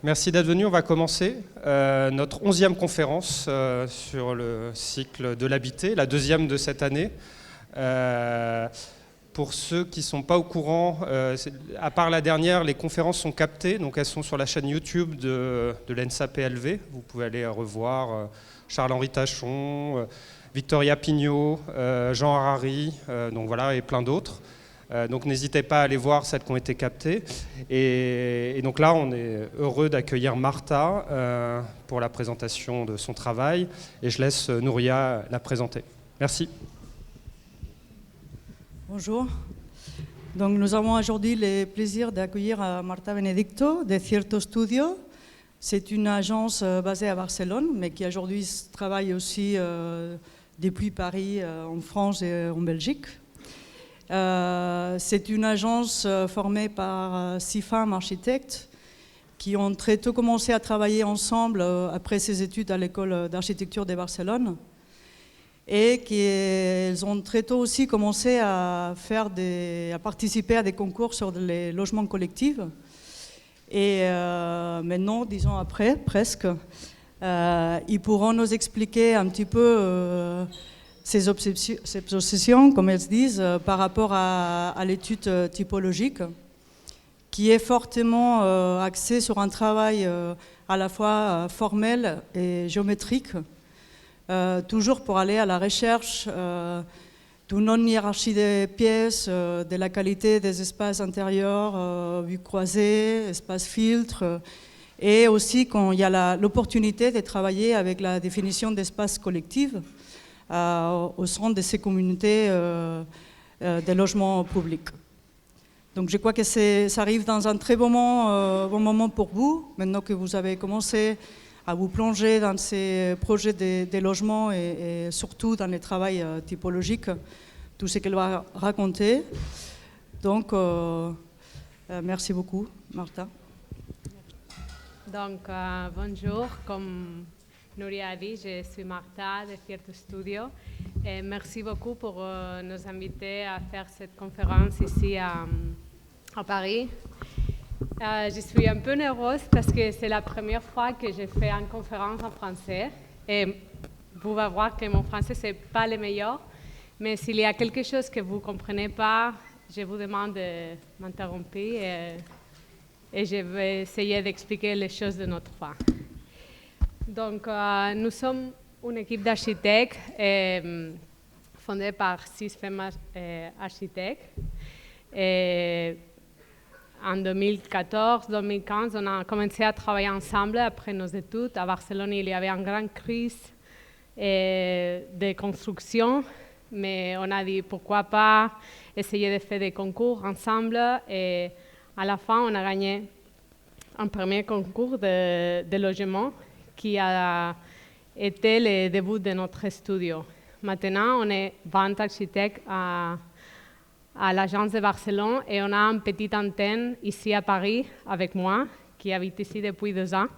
Merci d'être venu. On va commencer notre 11e conférence sur le cycle de l'habité, la deuxième de cette année. Pour ceux qui ne sont pas au courant, à part la dernière, les conférences sont captées, donc elles sont sur la chaîne YouTube de l'ENSA PLV. Vous pouvez aller revoir Charles-Henri Tachon, Victoria Pignot, Jean Harari, donc voilà, et plein d'autres. Donc n'hésitez pas à aller voir celles qui ont été captées. Et donc là, on est heureux d'accueillir Martha pour la présentation de son travail. Et je laisse Nouria la présenter. Merci. Bonjour. Donc nous avons aujourd'hui le plaisir d'accueillir Marta Benedicto de Cierto Studio. C'est une agence basée à Barcelone, mais qui aujourd'hui travaille aussi depuis Paris, en France et en Belgique. C'est une agence formée par 6 femmes architectes qui ont très tôt commencé à travailler ensemble après ses études à l'école d'architecture de Barcelone et qui ont très tôt aussi commencé à participer à des concours sur les logements collectifs. Et maintenant, 10 ans après, presque, ils pourront nous expliquer un petit peu ces obsessions, comme elles disent, par rapport à l'étude typologique, qui est fortement axée sur un travail à la fois formel et géométrique, toujours pour aller à la recherche d'une non-hiérarchie des pièces, de la qualité des espaces intérieurs, vues croisées, espaces filtres, et aussi quand il y a l'opportunité de travailler avec la définition d'espaces collectifs, au sein de ces communautés de logements publics. Donc je crois que ça arrive dans un très bon moment pour vous, maintenant que vous avez commencé à vous plonger dans ces projets de logement et surtout dans les travaux typologiques, tout ce qu'elle va raconter. Donc merci beaucoup, Martha. Donc bonjour, comme Nouria a dit, je suis Martha de Cierto Studio et merci beaucoup pour nous inviter à faire cette conférence ici à Paris. Je suis un peu nerveuse parce que c'est la première fois que je fais une conférence en français et vous allez voir que mon français c'est pas le meilleur, mais s'il y a quelque chose que vous ne comprenez pas, je vous demande de m'interrompre et je vais essayer d'expliquer les choses de notre fois. Donc, nous sommes une équipe d'architectes fondée par 6 femmes architectes. Et en 2014-2015, on a commencé à travailler ensemble après nos études. À Barcelone, il y avait une grande crise de construction, mais on a dit pourquoi pas essayer de faire des concours ensemble. Et à la fin, on a gagné un premier concours de logement qui a été le début de notre studio. Maintenant, on est 20 architectes à l'agence de Barcelone et on a une petite antenne ici à Paris avec moi, qui habite ici depuis 2 ans.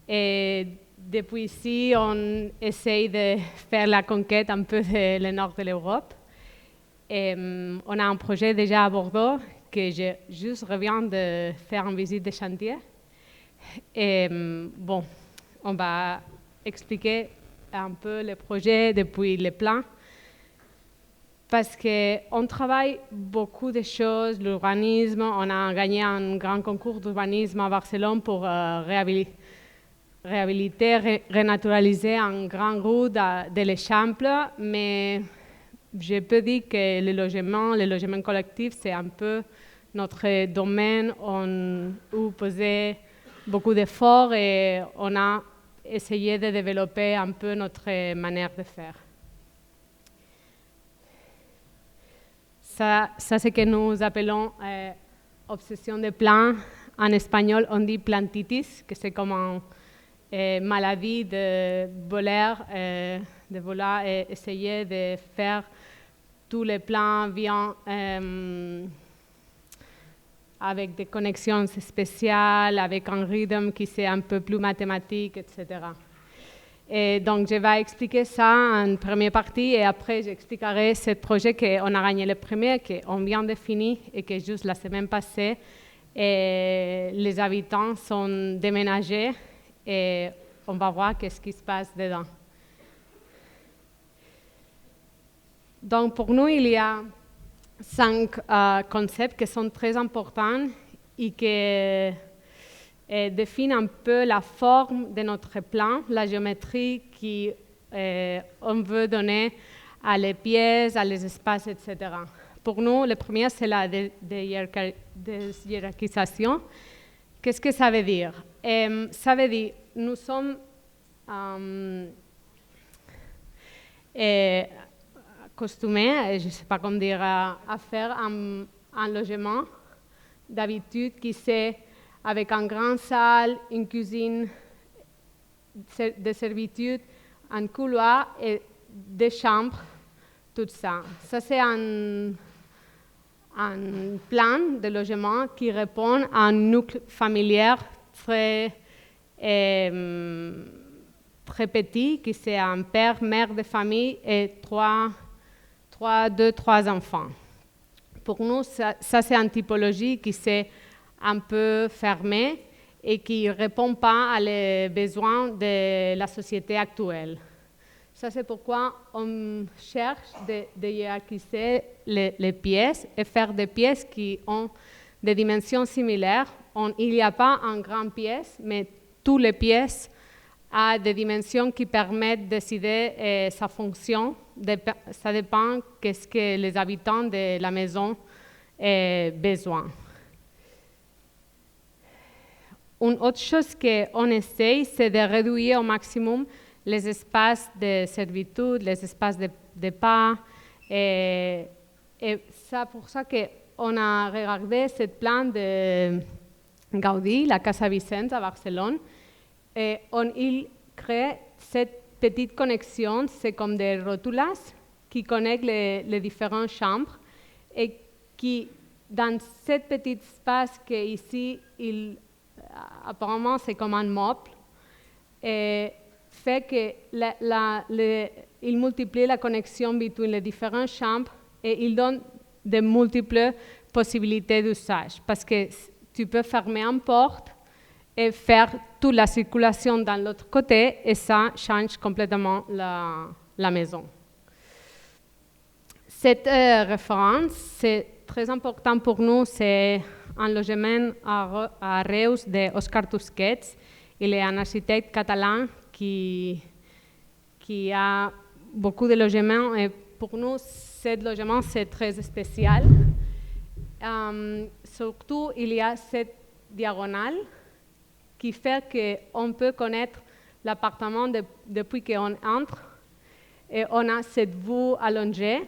Et depuis ici, on essaye de faire la conquête un peu de le nord de l'Europe. Et on a un projet déjà à Bordeaux que je juste reviens de faire une visite de chantier. Et bon, on va expliquer un peu le projet depuis les plans parce qu'on travaille beaucoup de choses, l'urbanisme. On a gagné un grand concours d'urbanisme à Barcelone pour réhabiliter, renaturaliser un grand rue de l'Eixample, mais je peux dire que le logement collectif, c'est un peu notre domaine. On a posé beaucoup d'efforts et on a essayé de développer un peu notre manière de faire. Ça c'est ce que nous appelons obsession de plan. En espagnol, on dit plantitis, que c'est comme une maladie de vouloir essayer de faire tous les plans bien avec des connexions spéciales, avec un rythme qui est un peu plus mathématique, etc. Et donc, je vais expliquer ça en première partie et après, j'expliquerai ce projet qu'on a gagné le premier, qu'on vient de finir et que juste la semaine passée, et les habitants sont déménagés et on va voir qu'est-ce qui se passe dedans. Donc pour nous, il y a 5 concepts qui sont très importants et qui définissent un peu la forme de notre plan, la géométrie qu'on veut donner à les pièces, à les espaces, etc. Pour nous, le premier, c'est la déshiérarchisation. Qu'est-ce que ça veut dire? Ça veut dire nous sommes accostumés, je ne sais pas comment dire, à faire un logement d'habitude qui c'est avec une grande salle, une cuisine de servitude, un couloir et des chambres, tout ça. Ça, c'est un plan de logement qui répond à un nucléo familial très petit, qui c'est un père, mère de famille et 3 enfants. Pour nous, ça c'est une typologie qui c'est un peu fermée et qui ne répond pas à les besoins de la société actuelle. Ça, c'est pourquoi on cherche de hiérarchiser les pièces et faire des pièces qui ont des dimensions similaires. Il n'y a pas une grande pièce, mais toutes les pièces ont des dimensions qui permettent de décider sa fonction. Ça dépend de ce que les habitants de la maison ont besoin. Une autre chose qu'on essaye, c'est de réduire au maximum les espaces de servitude, les espaces de pas. Et c'est pour ça qu'on a regardé ce plan de Gaudí, la Casa Vicens à Barcelone, et il crée cette petite connexion, c'est comme des rotulas qui connectent les différentes chambres et qui, dans ce petit espace qui ici, apparemment c'est comme un meuble, et fait qu'il multiplie la connexion entre les différentes chambres et il donne de multiples possibilités d'usage parce que tu peux fermer une porte et faire toute la circulation dans l'autre côté et ça change complètement la maison. Cette référence, c'est très important pour nous, c'est un logement à Reus d'Òscar Tusquets. Il est un architecte catalan qui a beaucoup de logements et pour nous, ce logement, c'est très spécial. Surtout, il y a cette diagonale qui fait qu'on peut connaître l'appartement depuis qu'on entre et on a cette vue allongée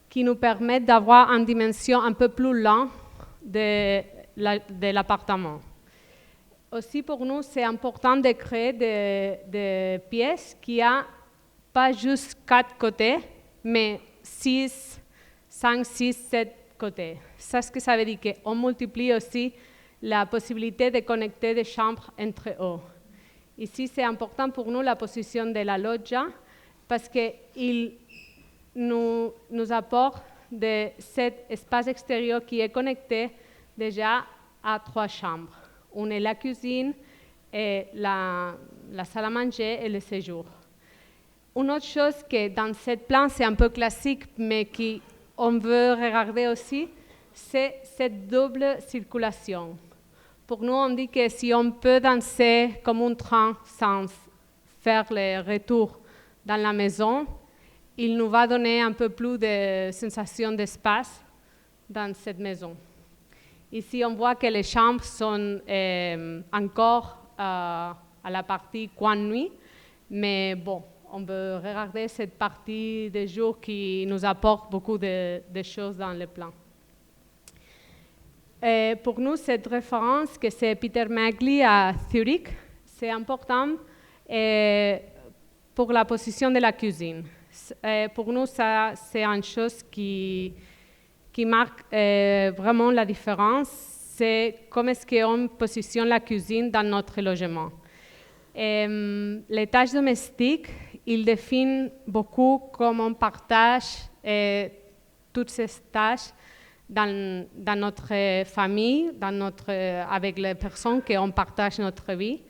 qui nous permet d'avoir une dimension un peu plus longue de l'appartement. Aussi pour nous, c'est important de créer des pièces qui n'ont pas juste 4 côtés, mais 6, 5, 6, 7 côtés. Ça, ce que ça veut dire qu'on multiplie aussi la possibilité de connecter des chambres entre eux. Ici, c'est important pour nous la position de la loggia parce qu'il nous apporte de cet espace extérieur qui est connecté déjà à 3 chambres. Une est la cuisine, et la salle à manger et le séjour. Une autre chose que dans ce plan, c'est un peu classique, mais qu'on veut regarder aussi, c'est cette double circulation. Pour nous, on dit que si on peut danser comme un train sans faire le retour dans la maison, il nous va donner un peu plus de sensation d'espace dans cette maison. Ici, on voit que les chambres sont encore à la partie coin-nuit, mais bon, on peut regarder cette partie des jours qui nous apporte beaucoup de choses dans le plan. Et pour nous, cette référence, que c'est Peter Magli à Zurich, c'est important pour la position de la cuisine. Pour nous, ça, c'est une chose qui marque vraiment la différence, c'est comment est-ce qu'on positionne la cuisine dans notre logement. Les tâches domestiques, ils définissent beaucoup comment on partage toutes ces tâches dans notre famille, avec les personnes qu'on partage notre vie.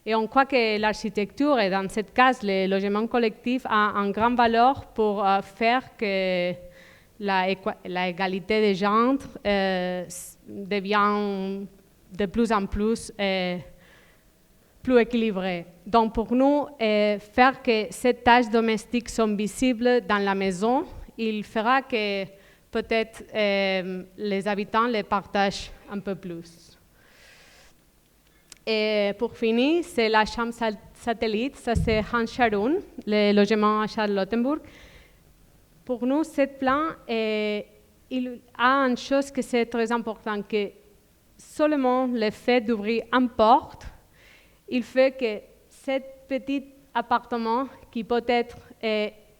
Et on croit que l'architecture, et dans ce cas, le logement collectif, a une grande valeur pour faire que l'égalité des genres devient de plus en plus équilibrée. Donc pour nous, faire que ces tâches domestiques sont visibles dans la maison, il fera que peut-être les habitants les partagent un peu plus. Et pour finir, c'est la chambre satellite, ça c'est Hans Scharoun, le logement à Charlottenburg. Pour nous, ce plan, il a une chose que c'est très important, que seulement le fait d'ouvrir une porte, il fait que ce petit appartement, qui peut être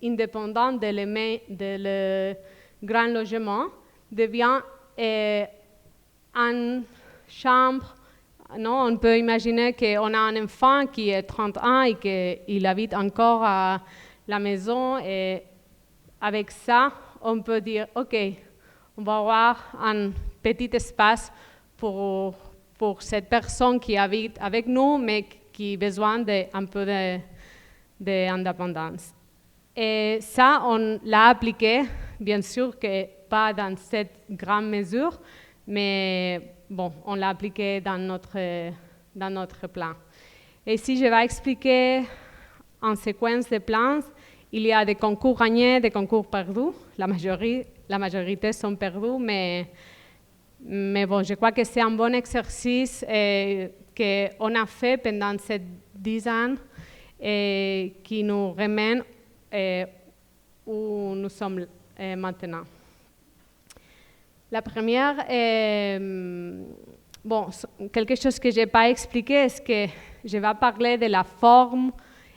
indépendant de le grand logement, devient une chambre. Non, on peut imaginer qu'on a un enfant qui a 30 ans et qu'il habite encore à la maison. Et avec ça, on peut dire, OK, on va avoir un petit espace pour cette personne qui habite avec nous, mais qui a besoin d'un peu d'indépendance. Et ça, on l'a appliqué, bien sûr que pas dans cette grande mesure, mais bon, on l'a appliqué dans notre plan. Et si je vais expliquer en séquence de plans, il y a des concours gagnés, des concours perdus. La majorité sont perdus, mais bon, je crois que c'est un bon exercice qu'on a fait pendant ces 10 ans et qui nous ramène où nous sommes maintenant. La première, quelque chose que je n'ai pas expliqué, c'est que je vais parler de la forme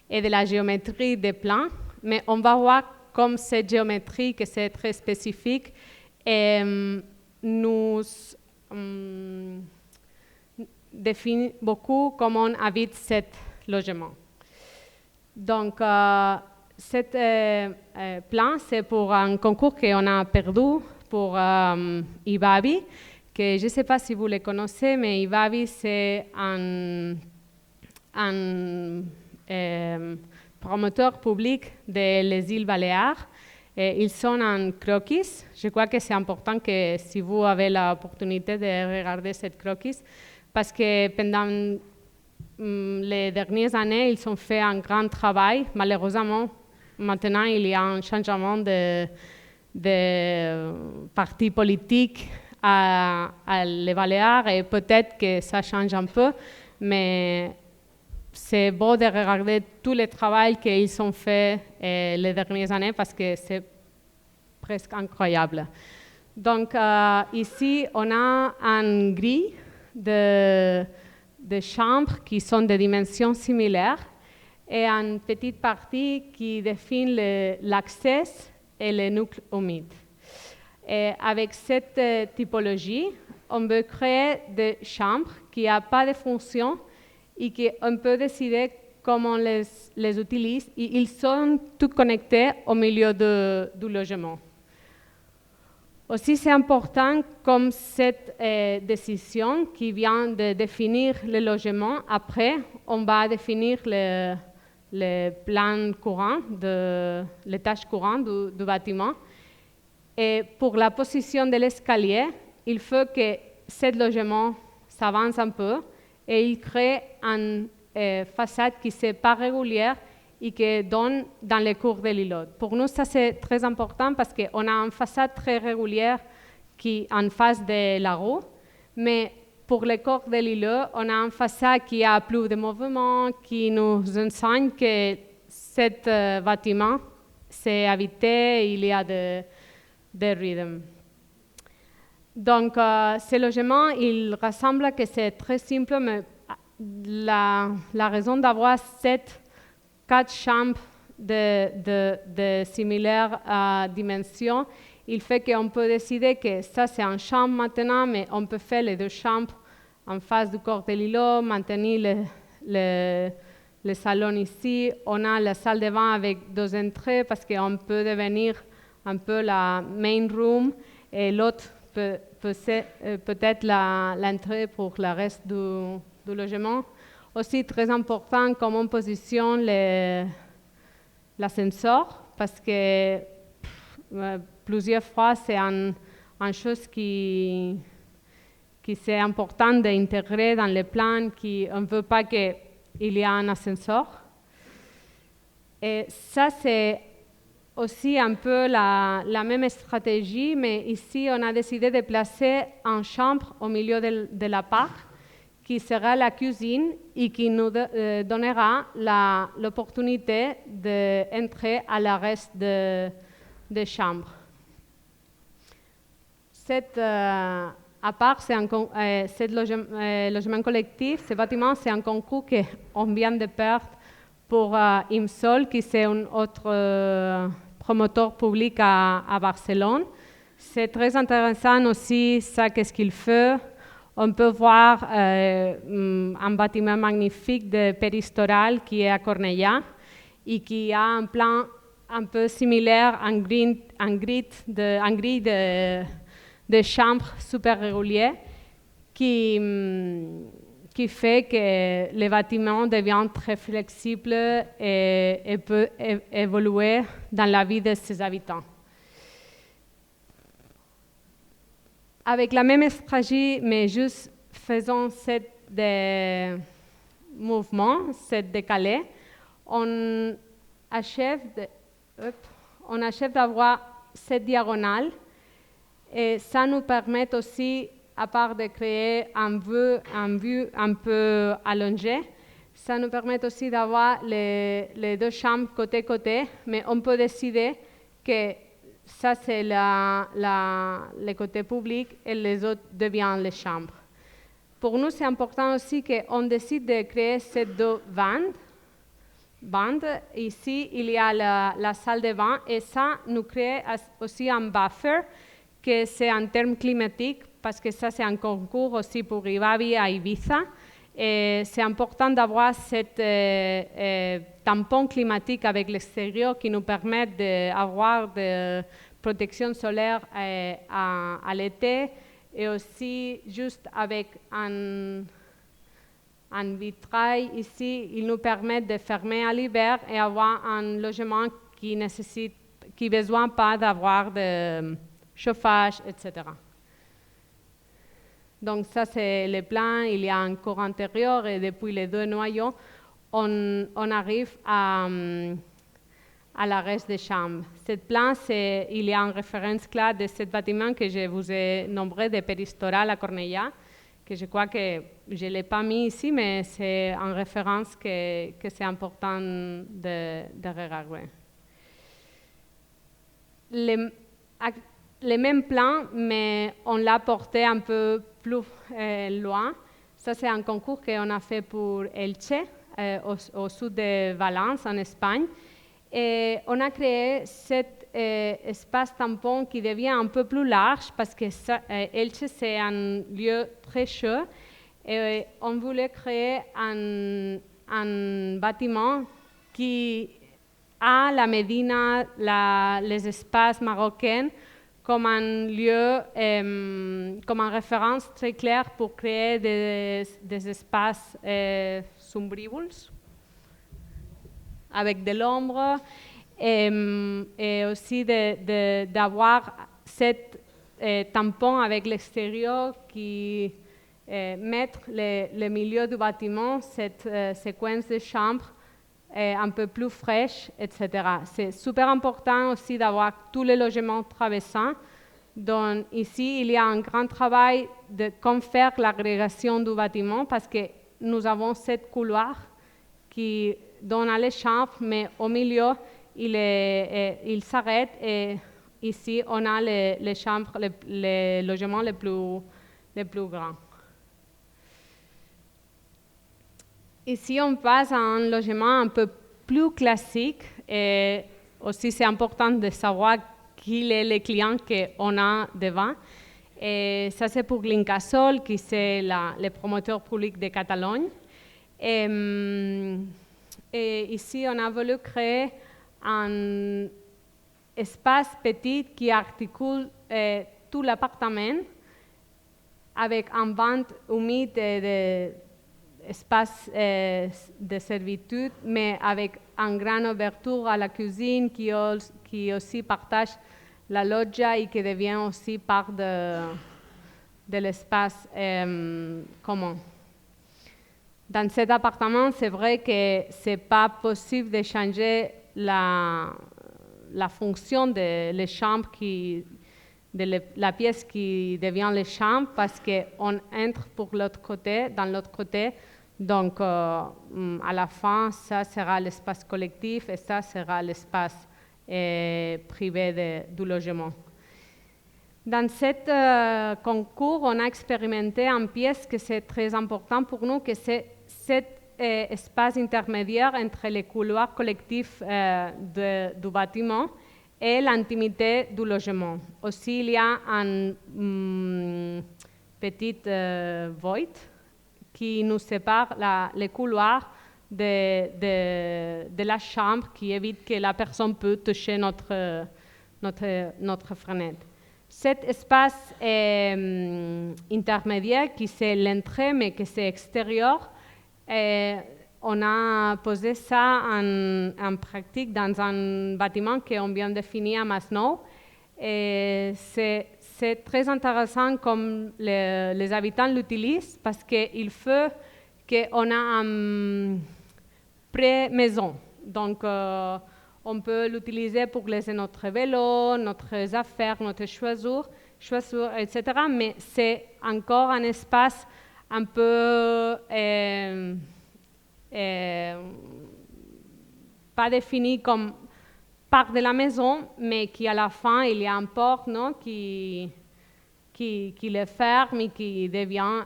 et de la géométrie des plans, mais on va voir comme cette géométrie, que c'est très spécifique, nous définit beaucoup comment on habite ce logement. Donc, ce plan, c'est pour un concours qu'on a perdu pour IVABI, que je ne sais pas si vous le connaissez, mais IVABI, c'est un promoteur public des îles Baléares. Et ils sont en croquis. Je crois que c'est important que si vous avez l'opportunité de regarder cette croquis, parce que pendant les dernières années, ils ont fait un grand travail. Malheureusement, maintenant, il y a un changement de parti politique à les Baléares et peut-être que ça change un peu, mais c'est beau de regarder tout le travail qu'ils ont fait les dernières années parce que c'est presque incroyable. Donc ici, on a une grille de chambres qui sont de dimensions similaires et une petite partie qui définit l'accès et le nucléo humide. Et avec cette typologie, on peut créer des chambres qui n'ont pas de fonction et qu'on peut décider comment on les utilise. Et ils sont tous connectés au milieu du logement. Aussi, c'est important comme cette décision qui vient de définir le logement. Après, on va définir le plan courant, les tâches courantes du bâtiment. Et pour la position de l'escalier, il faut que ce logement s'avance un peu et il crée une façade qui n'est pas régulière et qui donne dans les cours de l'îlot. Pour nous, ça c'est très important parce qu'on a une façade très régulière qui est en face de la rue, mais pour les cours de l'îlot, on a une façade qui a plus de mouvement, qui nous enseigne que ce bâtiment c'est habité, il y a de rythme. Donc, ce logement, il ressemble que c'est très simple, mais la raison d'avoir 4 chambres de similaires dimensions, il fait qu'on peut décider que ça c'est une chambre maintenant, mais on peut faire les 2 chambres en face du corps de l'îlot, maintenir le salon ici. On a la salle de bain avec 2 entrées parce qu'on peut devenir un peu la main room et l'autre peut-être l'entrée pour le reste du logement. Aussi très important comment on positionne l'ascenseur, parce que plusieurs fois c'est une chose qui c'est important d'intégrer dans les plans, qu'on ne veut pas qu'il y ait un ascenseur. Et ça, c'est aussi un peu la même stratégie, mais ici, on a décidé de placer une chambre au milieu de l'appart, qui sera la cuisine et qui nous donnera l'opportunité d'entrer à la reste de chambres. Cet appart, cet logement collectif, ce bâtiment, c'est un concours qu'on vient de perdre pour IMSOL, qui c'est un autre promoteur public à Barcelone. C'est très intéressant aussi, ça, qu'est-ce qu'il fait. On peut voir un bâtiment magnifique de Peristoral qui est à Cornellà et qui a un plan un peu similaire, un grille de chambres super régulier qui fait que le bâtiment devient très flexible et peut évoluer dans la vie de ses habitants. Avec la même stratégie, mais juste faisant ce mouvement, ce décalé, on achève d'avoir cette diagonale et ça nous permet aussi, à part de créer un vue un peu allongée, ça nous permet aussi d'avoir les deux chambres côté-côté, mais on peut décider que ça, c'est le côté public et les autres deviennent les chambres. Pour nous, c'est important aussi qu'on décide de créer ces deux bandes. Ici, il y a la salle de bain et ça nous crée aussi un buffer, que c'est un terme climatique, parce que ça, c'est un concours aussi pour Rivavi à Ibiza. Et c'est important d'avoir cet tampon climatique avec l'extérieur qui nous permet d'avoir de protection solaire à l'été et aussi juste avec un vitrail ici, il nous permet de fermer à l'hiver et avoir un logement qui n'a besoin pas d'avoir de chauffage, etc. Donc ça, c'est le plan, il y a un cours intérieur et depuis les deux noyaux, on arrive à la reste des chambres. Ce plan, il y a une référence claire de ce bâtiment que je vous ai nombré de Peristoral à Cornellà, que je crois que je ne l'ai pas mis ici, mais c'est une référence que c'est important de regarder. Le même plan, mais on l'a porté un peu plus loin. Ça, c'est un concours qu'on a fait pour Elche, au sud de Valence, en Espagne. Et on a créé cet espace tampon qui devient un peu plus large parce que Elche, c'est un lieu très chaud. Et on voulait créer un bâtiment qui a la Médina, les espaces marocains, comme un lieu, comme une référence très claire pour créer des espaces sombribles, avec de l'ombre, et aussi d'avoir cet tampon avec l'extérieur qui met le milieu du bâtiment, cette séquence de chambres, un peu plus fraîche, etc. C'est super important aussi d'avoir tous les logements traversants. Donc ici, il y a un grand travail de comment faire l'agrégation du bâtiment parce que nous avons cette couloir qui donne à les chambres, mais au milieu, il s'arrête et ici, on a les chambres, les logements les plus grands. Ici, on passe à un logement un peu plus classique et aussi c'est important de savoir qui est le client qu'on a devant. Et ça, c'est pour l'Incasòl, qui c'est le promoteur public de Catalogne. Et ici, on a voulu créer un espace petit qui articule tout l'appartement avec un ventre humide d'espace de servitude, mais avec une grande ouverture à la cuisine qui aussi partage la loggia et qui devient aussi part de l'espace commun. Dans cet appartement, c'est vrai que ce n'est pas possible de changer la fonction de les chambres, la pièce qui devient les chambres, parce qu'on entre pour l'autre côté, dans l'autre côté. Donc, à la fin, ça sera l'espace collectif et ça sera l'espace privé du logement. Dans ce concours, on a expérimenté une pièce que c'est très important pour nous, que c'est cet espace intermédiaire entre les couloirs collectifs du bâtiment et l'intimité du logement. Aussi, il y a un petit void qui nous sépare les couloirs de la chambre, qui évite que la personne peut toucher notre fenêtre. Cet espace intermédiaire, qui c'est l'entrée, mais que c'est extérieur, on a posé ça en pratique dans un bâtiment qu'on vient de finir à Masnou. C'est très intéressant comme les habitants l'utilisent, parce qu'il faut qu'on a une pré-maison. Donc, on peut l'utiliser pour laisser notre vélo, notre affaires, notre choisir, etc. Mais c'est encore un espace un peu pas défini comme part de la maison, mais qui à la fin, il y a une porte, non, qui le ferme et qui devient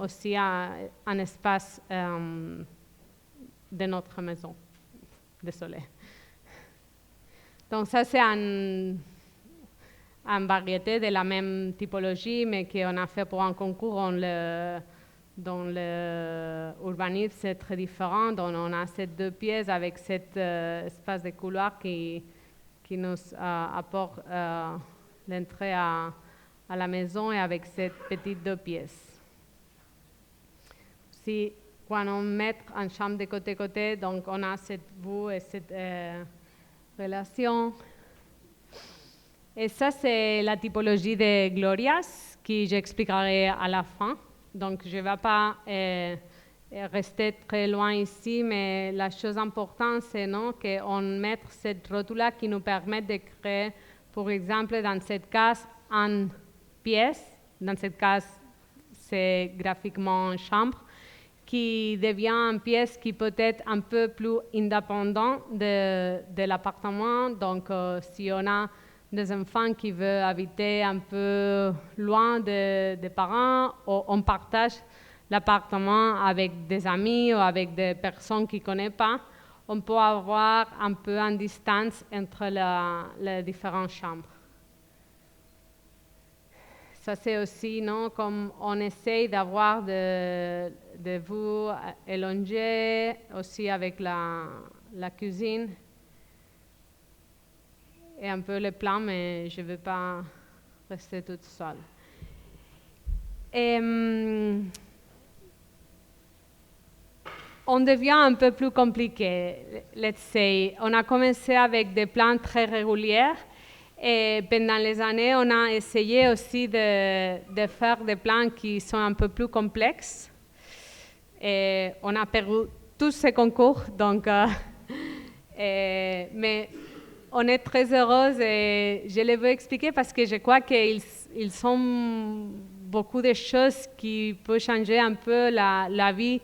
aussi un espace de notre maison. Désolée. Donc ça, c'est une variété de la même typologie, mais qu'on a fait pour un concours. Dans l'urbanisme, c'est très différent. Donc on a ces deux pièces avec cet espace de couloir qui nous apporte l'entrée à la maison, et avec cette petite deux pièces. Si, quand on met une chambre de côté-côté, donc on a cette vue et cette relation. Et ça, c'est la typologie des glorias que j'expliquerai à la fin. Donc, je ne vais pas rester très loin ici, mais la chose importante, c'est qu'on mette cette rotule qui nous permet de créer, par exemple, dans cette case, une pièce. Dans cette case, c'est graphiquement une chambre, qui devient une pièce qui peut être un peu plus indépendante de l'appartement. Donc, si on a des enfants qui veulent habiter un peu loin des parents, ou on partage l'appartement avec des amis ou avec des personnes qui ne connaissent pas, on peut avoir un peu une distance entre les différentes chambres. Ça, c'est aussi comme on essaye d'avoir des vues élongées, aussi avec la cuisine. Et un peu le plan, mais je ne veux pas rester toute seule. On devient un peu plus compliqué, let's say. On a commencé avec des plans très réguliers, et pendant les années, on a essayé aussi de faire des plans qui sont un peu plus complexes. Et on a perdu tous ces concours, donc, mais on est très heureuse, et je les veux expliquer parce que je crois qu'ils sont beaucoup de choses qui peuvent changer un peu la vie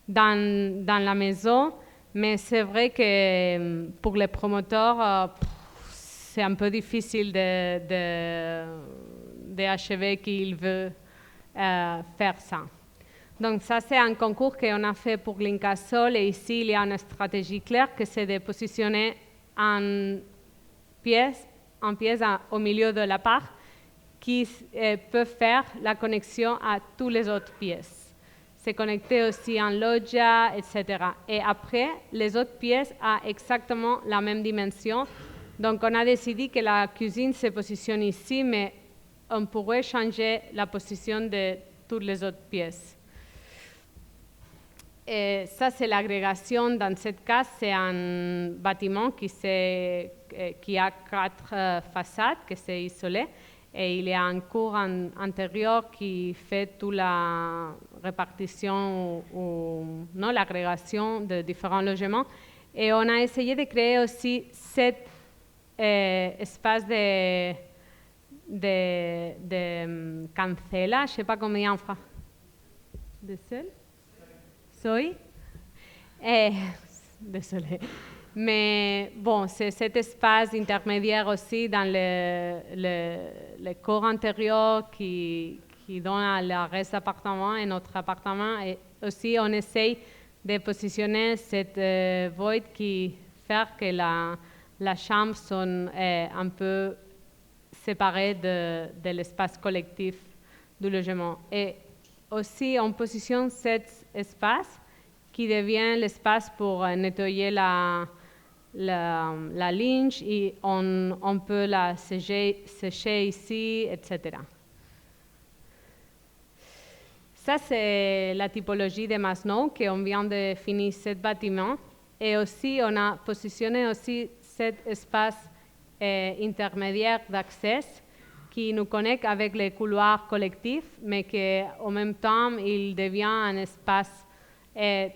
dans la maison, mais c'est vrai que pour les promoteurs, c'est un peu difficile d'achever qu'ils veulent faire ça. Donc ça, c'est un concours qu'on a fait pour l'Incasol, et ici, il y a une stratégie claire que c'est de positionner une pièce au milieu de la part qui peut faire la connexion à toutes les autres pièces. C'est connecté aussi en loggia, etc. Et après, les autres pièces ont exactement la même dimension. Donc, on a décidé que la cuisine se positionne ici, mais on pourrait changer la position de toutes les autres pièces. Et ça, c'est l'agrégation. Dans ce cas, c'est un bâtiment qui a 4 façades, qui s'est isolé. Et il y a un cours intérieur qui fait toute la répartition ou non, l'agrégation de différents logements. Et on a essayé de créer aussi 7 espaces de cancela, je ne sais pas comment il y a en français. De seul? Soy? Désolée. Mais bon, c'est cet espace intermédiaire aussi dans le corps antérieur qui donne à la reste d'appartement et notre appartement. Et aussi, on essaye de positionner cette void qui fait que la chambre soit un peu séparée de l'espace collectif du logement. Et aussi, on positionne cet espace qui devient l'espace pour nettoyer la linge et on peut la sécher ici, etc. Ça, c'est la typologie de Masnou qu'on vient de finir ce bâtiment. Et aussi, on a positionné aussi cet espace intermédiaire d'accès qui nous connecte avec les couloirs collectifs, mais qu'en même temps, il devient un espace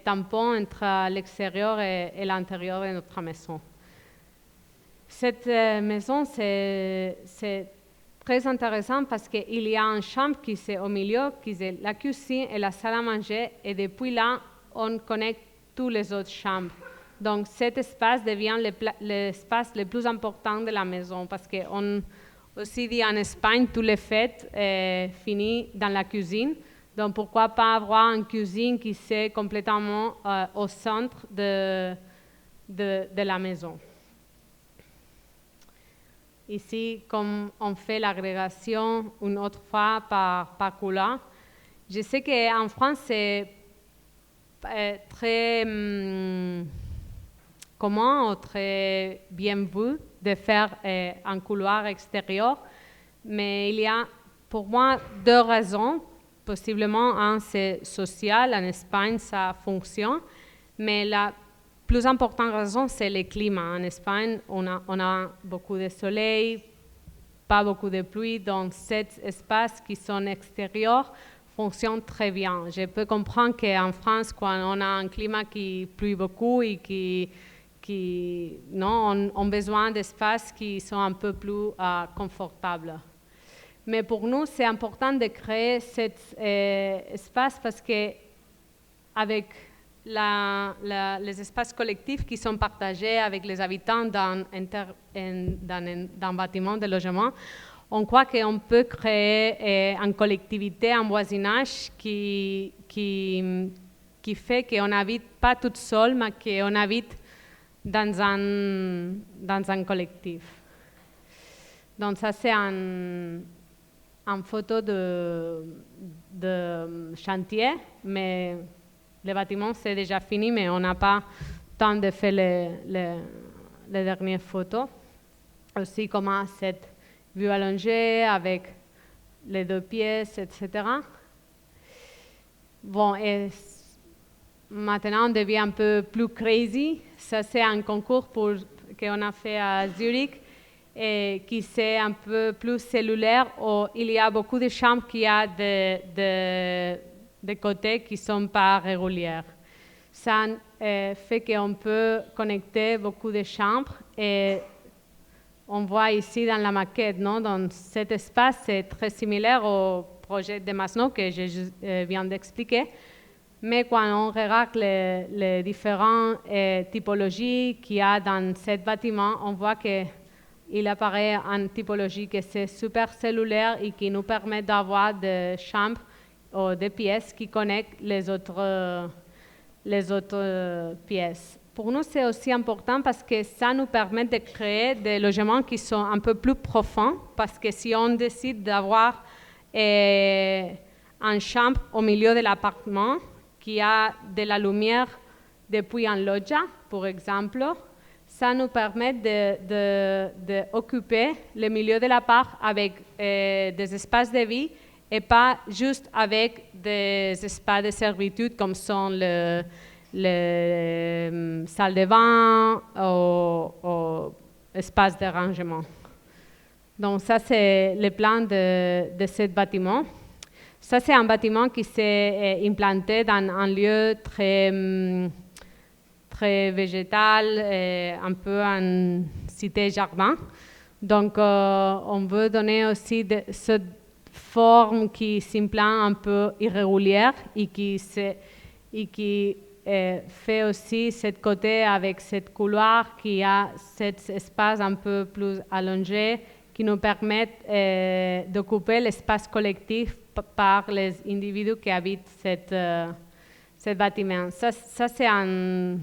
tampon entre l'extérieur et l'intérieur de notre maison. Cette maison, c'est très intéressant parce qu'il y a une chambre qui est au milieu, qui est la cuisine et la salle à manger, et depuis là, on connecte toutes les autres chambres. Donc, cet espace devient l'espace le plus important de la maison parce qu'on aussi dit en Espagne, toutes les fêtes finissent dans la cuisine. Donc, pourquoi pas avoir une cuisine qui est complètement au centre de la maison. Ici, comme on fait l'agrégation une autre fois par couleur, je sais qu'en France, c'est très commun ou très bien vu de faire un couloir extérieur, mais il y a pour moi 2 raisons. Possiblement, un, c'est social, en Espagne, ça fonctionne, mais la plus importante raison, c'est le climat. En Espagne, on a beaucoup de soleil, pas beaucoup de pluie, donc ces espaces qui sont extérieurs fonctionnent très bien. Je peux comprendre qu'en France, quand on a un climat qui pluie beaucoup et on a besoin d'espaces qui sont un peu plus confortables. Mais pour nous, c'est important de créer cet espace parce que avec les espaces collectifs qui sont partagés avec les habitants dans un bâtiment de logement, on croit qu'on peut créer une collectivité, un voisinage qui fait qu'on n'habite pas tout seul, mais qu'on habite dans un collectif. Donc ça, c'est une photo de chantier, mais le bâtiment, c'est déjà fini, mais on n'a pas temps de faire les dernières photos. Aussi, comment cette vue allongée avec les 2 pièces, etc. Bon, et maintenant, on devient un peu plus crazy. Ça, c'est un concours qu'on a fait à Zurich, et qui c'est un peu plus cellulaire, où il y a beaucoup de chambres qui a des côtés qui ne sont pas régulières. Ça fait qu'on peut connecter beaucoup de chambres et on voit ici dans la maquette, non? Donc cet espace c'est très similaire au projet de Masnou que je viens d'expliquer, mais quand on regarde les différentes typologies qu'il y a dans ce bâtiment, on voit qu'il apparaît une typologie qui est super cellulaire et qui nous permet d'avoir des chambres ou des pièces qui connectent les autres pièces. Pour nous, c'est aussi important parce que ça nous permet de créer des logements qui sont un peu plus profonds, parce que si on décide d'avoir une chambre au milieu de l'appartement qui a de la lumière depuis un loggia, par exemple, ça nous permet d'occuper le milieu de la parc avec des espaces de vie et pas juste avec des espaces de servitude comme sont les salles de bain ou espaces de rangement. Donc ça, c'est le plan de ce bâtiment. Ça, c'est un bâtiment qui s'est implanté dans un lieu très végétal, un peu en cité-jardin. Donc, on veut donner aussi cette forme qui s'implante un peu irrégulière et qui fait aussi ce côté avec cette couloir qui a cet espace un peu plus allongé qui nous permet d'occuper l'espace collectif par les individus qui habitent ce bâtiment. Ça c'est une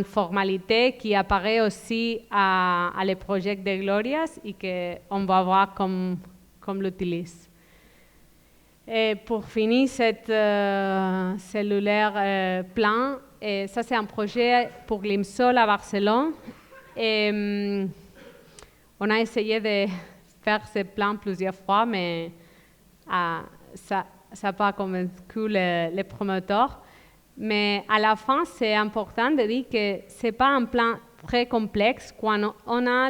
formalité qui apparaît aussi à les projets de Glorias et qu'on va voir comme l'utilise. Et pour finir cette cellulaire plan, ça c'est un projet pour l'IMSOL à Barcelone. Et, on a essayé de faire ce plan plusieurs fois, mais ça n'a pas convaincu les promoteurs. Mais à la fin, c'est important de dire que ce n'est pas un plan très complexe. Quand on a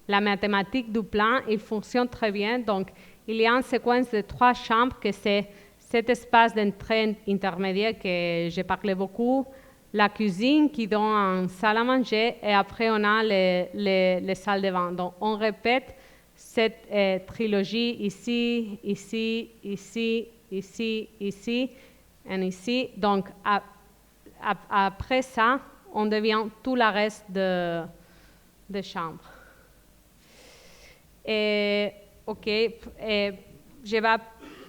la mathématique du plan, il fonctionne très bien. Donc, il y a une séquence de 3 chambres, que c'est cet espace d'entrée intermédiaire que j'ai parlé beaucoup, la cuisine qui donne une salle à manger et après on a les salles de bain. Donc on répète cette trilogie ici, ici, ici, ici, ici et ici. Donc après ça, on devient tout le reste de chambres. Ok, je vais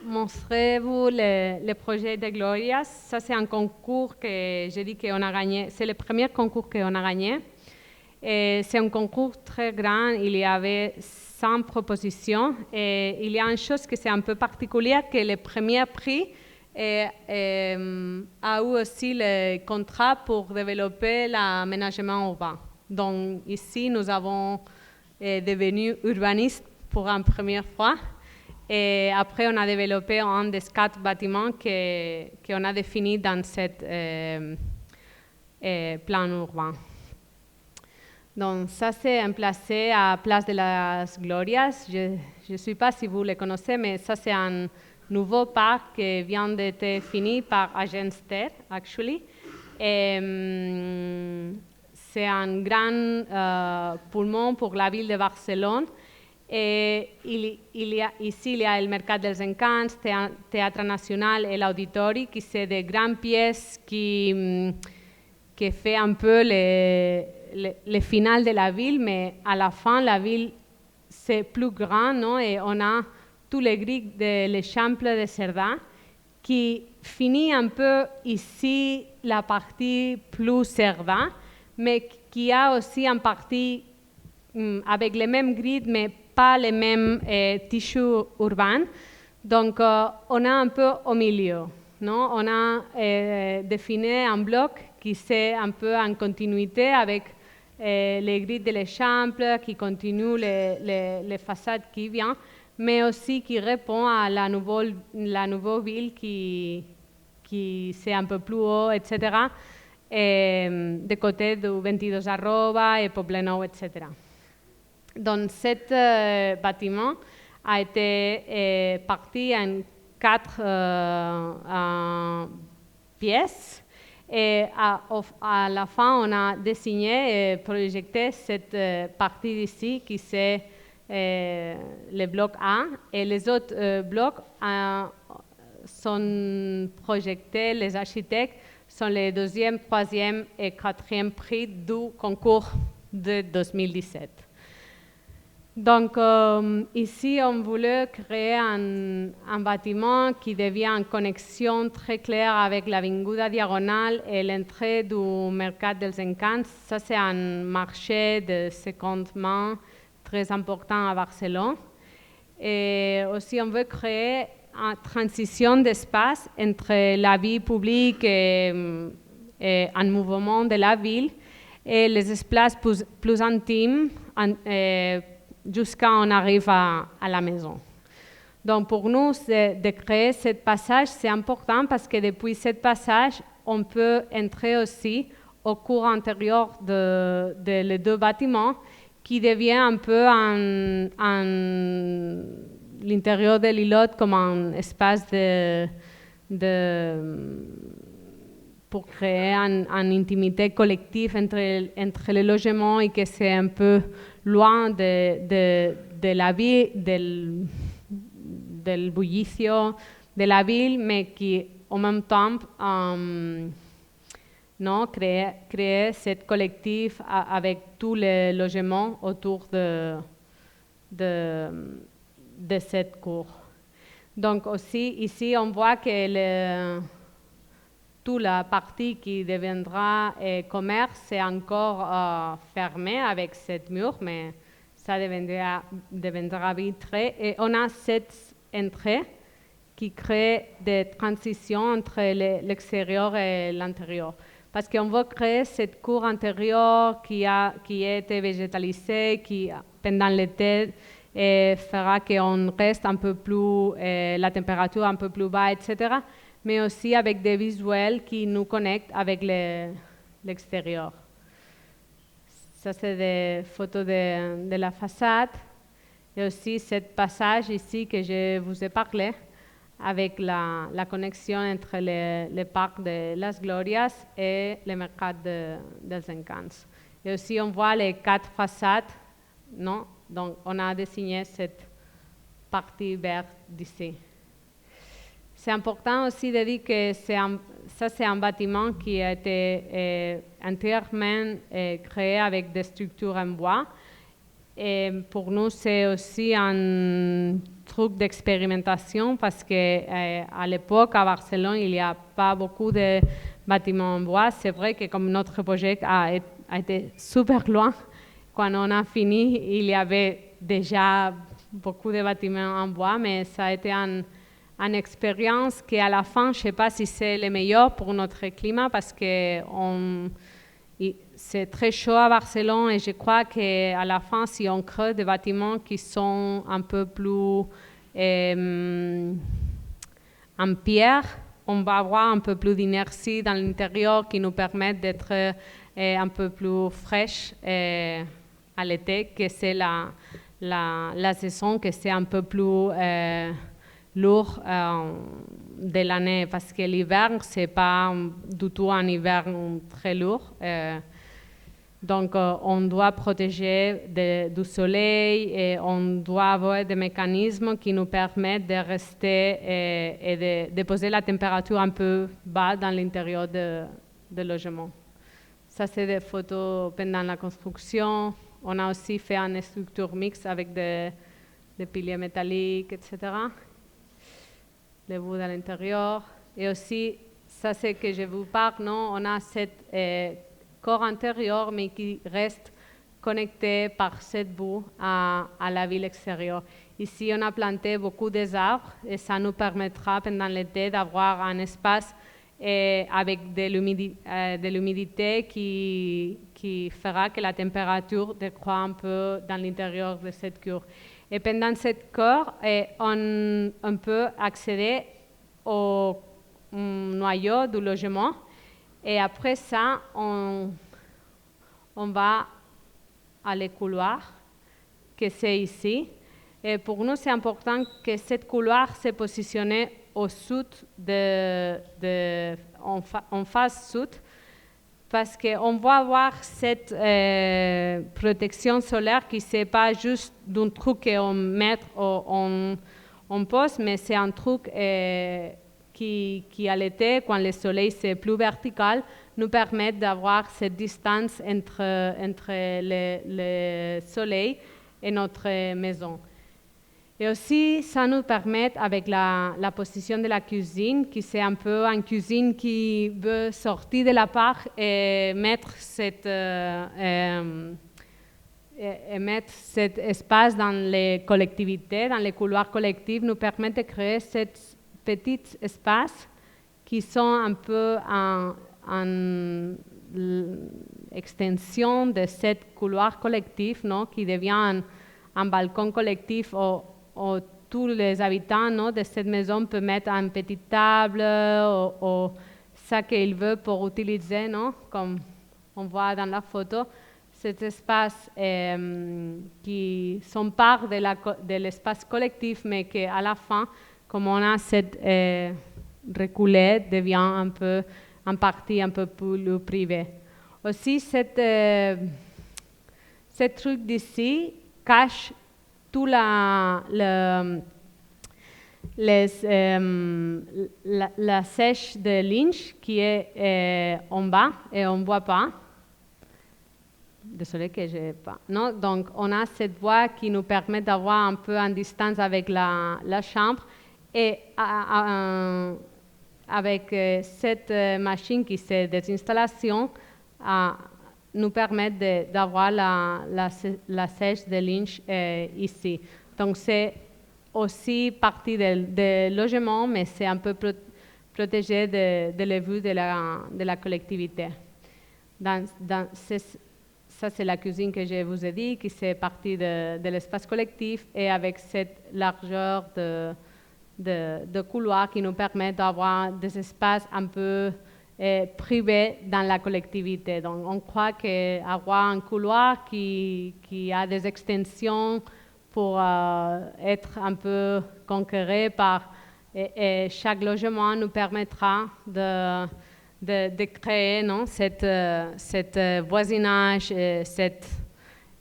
montrer-vous le projet de Glorias. Ça, c'est un concours que j'ai dit qu'on a gagné. C'est le premier concours qu'on a gagné. C'est un concours très grand. Il y avait 100 propositions. Et il y a une chose qui c'est un peu particulière, que le premier prix a eu aussi le contrat pour développer l'aménagement urbain. Donc ici, nous avons devenu urbanistes pour une première fois. Et après, on a développé un des 4 bâtiments qu'on a définis dans ce plan urbain. Donc, ça, c'est emplacé à Place de las Glorias. Je ne sais pas si vous le connaissez, mais ça, c'est un nouveau parc qui vient d'être fini par Agence Terre, actually. Et, c'est un grand poumon pour la ville de Barcelone. Et ici, il y a le Mercat dels Encants, Théâtre National et l'Auditori, qui sont des grandes pièces qui fait un peu le final de la ville, mais à la fin, la ville, c'est plus grand, non? Et on a tous les grilles de l'Eixample de Cerdà, qui finit un peu ici la partie plus Cerdà, mais qui a aussi une partie avec les mêmes grilles, mais pas les mêmes tissus urbains. Donc, on a un peu au milieu. Non? On a défini un bloc qui est un peu en continuité avec les grilles de l'Eixample, qui continue les façades qui viennent, mais aussi qui répond à la nouvelle ville qui c'est un peu plus haut, etc., de côté du 22 Arroba et Poblenou, etc. Donc, cet bâtiment a été parti en 4 pièces et à la fin, on a dessiné et projeté cette partie d'ici qui c'est le bloc A et les autres blocs sont projetés, les architectes sont les 2e, 3e et 4e prix du concours de 2017. Donc, ici, on voulait créer un bâtiment qui devient en connexion très claire avec l'Avinguda Diagonale et l'entrée du Mercat dels Encants. Ça, c'est un marché de seconde main très important à Barcelone. Et aussi, on veut créer une transition d'espace entre la vie publique et en mouvement de la ville et les espaces plus intimes jusqu'à on arrive à la maison. Donc pour nous, de créer ce passage, c'est important parce que depuis ce passage, on peut entrer aussi au cours intérieur de les deux bâtiments qui devient un peu l'intérieur de l'îlot comme un espace pour créer une intimité collective entre les logements et que c'est un peu loin de la vie, del bullicio de la ville, mais qui en même temps créer cette collectif avec tous les logements autour de cette cour. Donc aussi ici on voit que toute la partie qui deviendra commerce c'est encore fermé avec cette mur, mais ça deviendra vitré et on a cette entrée qui crée des transitions entre l'extérieur et l'intérieur. Parce qu'on veut créer cette cour intérieure qui a été végétalisée, qui pendant l'été fera qu'on reste un peu plus, la température un peu plus bas, etc. Mais aussi avec des visuels qui nous connectent avec l'extérieur. Ça, c'est des photos de la façade. Et aussi ce passage ici que je vous ai parlé, avec la connexion entre le parc de Las Glorias et le mercat dels Encants. Et aussi on voit les 4 façades, non? Donc on a dessiné cette partie verte d'ici. C'est important aussi de dire que ça c'est un bâtiment qui a été entièrement créé avec des structures en bois. Et pour nous, c'est aussi un truc d'expérimentation parce qu'à l'époque, à Barcelone, il n'y a pas beaucoup de bâtiments en bois. C'est vrai que comme notre projet a été super loin, quand on a fini, il y avait déjà beaucoup de bâtiments en bois, mais ça a été une expérience qui, à la fin, je ne sais pas si c'est le meilleur pour notre climat parce que c'est très chaud à Barcelone et je crois qu'à la fin, si on crée des bâtiments qui sont un peu plus en pierre, on va avoir un peu plus d'inertie dans l'intérieur qui nous permet d'être un peu plus fraîche à l'été, que c'est la saison, que c'est un peu plus lourd de l'année, parce que l'hiver, ce n'est pas du tout un hiver très lourd. Donc, on doit protéger du soleil et on doit avoir des mécanismes qui nous permettent de rester et de poser la température un peu bas dans l'intérieur du logement. Ça, c'est des photos pendant la construction. On a aussi fait une structure mixte avec des piliers métalliques, etc. Les bouts à l'intérieur. Et aussi, ça c'est que je vous parle, non? On a cette corps intérieur, mais qui reste connecté par cette boue à la ville extérieure. Ici, on a planté beaucoup d'arbres et ça nous permettra pendant l'été d'avoir un espace avec de l'humidité qui fera que la température décroît un peu dans l'intérieur de cette cour. Et pendant cette cour, on peut accéder au noyau du logement. Et après ça, on va à les couloirs, que c'est ici. Et pour nous, c'est important que cette couloir se positionne au sud, en face sud, parce qu'on va avoir cette protection solaire qui n'est pas juste d'un truc qu'on met on pose, mais c'est un truc qui à l'été, quand le soleil c'est plus vertical, nous permet d'avoir cette distance entre le soleil et notre maison. Et aussi, ça nous permet, avec la position de la cuisine, qui c'est un peu une cuisine qui veut sortir de la part et mettre cet espace dans les collectivités, dans les couloirs collectifs, nous permet de créer ce petit espace qui sont un peu une extension de ce couloir collectif, non, qui devient un balcon collectif où tous les habitants, non, de cette maison peuvent mettre une petite table ou ce qu'ils veulent pour utiliser, non, comme on voit dans la photo, cet espace qui sont part de l'espace collectif, mais qu'à la fin, comme on a cette reculée, devient un peu, en partie un peu plus privé. Aussi, ce truc d'ici cache tout la sèche de linge qui est en bas et on ne voit pas. Désolée que je n'ai pas. Non? Donc, on a cette voie qui nous permet d'avoir un peu en distance avec la chambre et avec cette machine qui c'est des installations nous permet d'avoir la sèche de linge ici. Donc, c'est aussi partie du logement, mais c'est un peu protégé de la vue de la collectivité. Ça, c'est la cuisine que je vous ai dit, qui c'est partie de l'espace collectif et avec cette largeur de couloir qui nous permet d'avoir des espaces un peu privés dans la collectivité. Donc, on croit qu'avoir un couloir qui a des extensions pour être un peu conquéré par chaque logement nous permettra de créer, non, cet voisinage, cet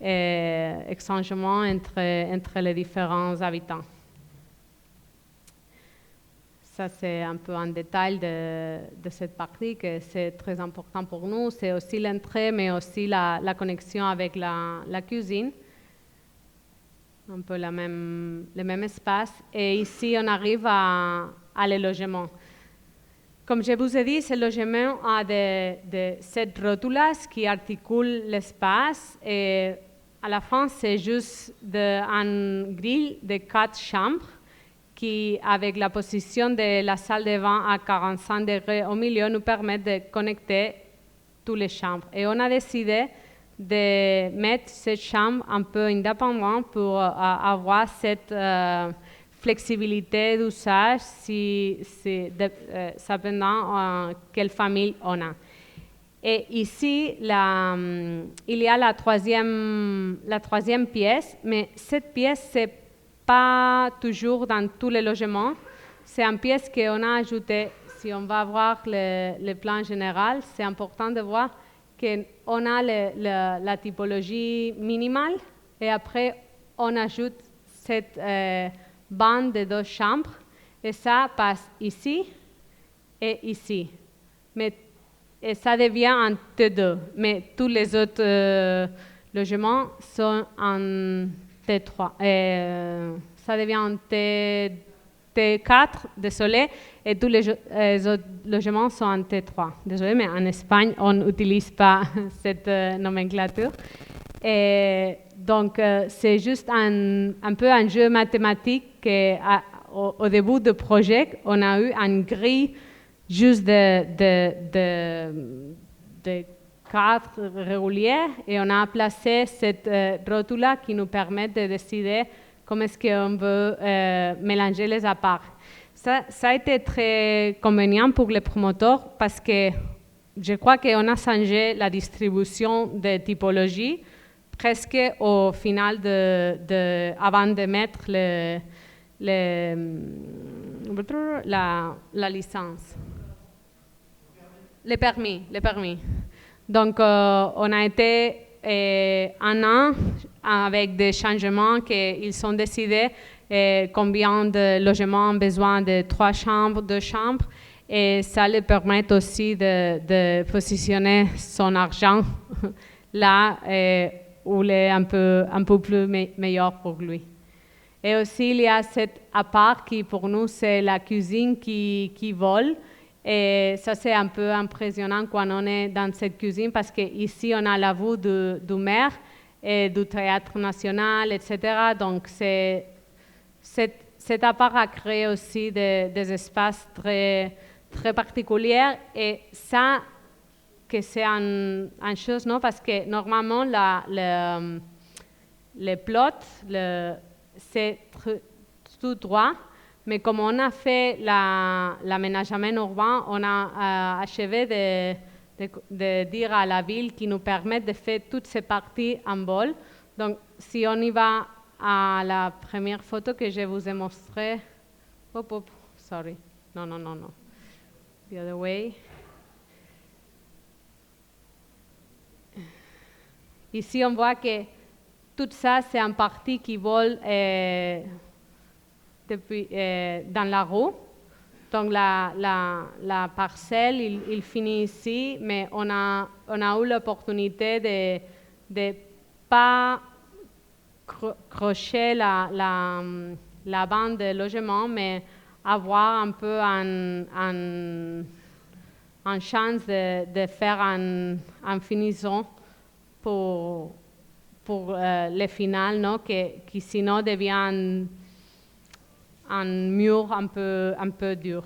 échangement entre les différents habitants. Ça, c'est un peu un détail de cette partie que c'est très important pour nous. C'est aussi l'entrée, mais aussi la connexion avec la cuisine. Un peu le même espace. Et ici, on arrive à les logements. Comme je vous ai dit, ce logement a cette rotulas qui articule l'espace et à la fin, c'est juste un grille de 4 chambres qui, avec la position de la salle de bain à 45 degrés au milieu, nous permet de connecter toutes les chambres. Et on a décidé de mettre cette chambre un peu indépendante pour avoir cette flexibilité d'usage ça dépend quelle famille on a. Et ici, il y a la troisième pièce, mais cette pièce, ce n'est pas toujours dans tous les logements. C'est une pièce qu'on a ajoutée. Si on va voir le plan général, c'est important de voir qu'on a la typologie minimale et après, on ajoute cette bande de 2 chambres et ça passe ici et ici. Et ça devient un T2, mais tous les autres logements sont en T3. Ça devient un T4, désolé, et tous les autres logements sont en T3. Désolé, mais en Espagne, on n'utilise pas cette nomenclature. Et donc, c'est juste un peu un jeu mathématique qu'au début du projet, on a eu une grille juste de 4 régulières et on a placé cette rotule qui nous permet de décider comment est-ce qu'on veut mélanger les apparts. Ça a été très convenient pour les promoteurs parce que je crois qu'on a changé la distribution de typologie presque au final avant de mettre la licence. Les permis. Donc, on a été un an avec des changements qu'ils ont décidé combien de logements ont besoin de 3 chambres, 2 chambres, et ça lui permet aussi de positionner son argent là où il est un peu plus meilleur pour lui. Et aussi, il y a cet appart qui, pour nous, c'est la cuisine qui vole. Et ça, c'est un peu impressionnant quand on est dans cette cuisine parce qu'ici, on a la vue du maire et du Théâtre National, etc. Donc, cet appart a créé aussi des espaces très, très particuliers. Et ça, que c'est une chose, non? Parce que normalement, le plot, c'est tout droit, mais comme on a fait l'aménagement urbain, on a achevé de dire à la ville qui nous permet de faire toutes ces parties en vol. Donc, si on y va à la première photo que je vous ai montrée, sorry, non, the other way. Ici, on voit que tout ça, c'est une partie qui vole dans la roue. Donc, la parcelle, il finit ici, mais on a eu l'opportunité de ne pas crocher la bande de logement, mais avoir un peu une chance de faire un finissant pour le final, non? Qui sinon devient un mur un peu dur.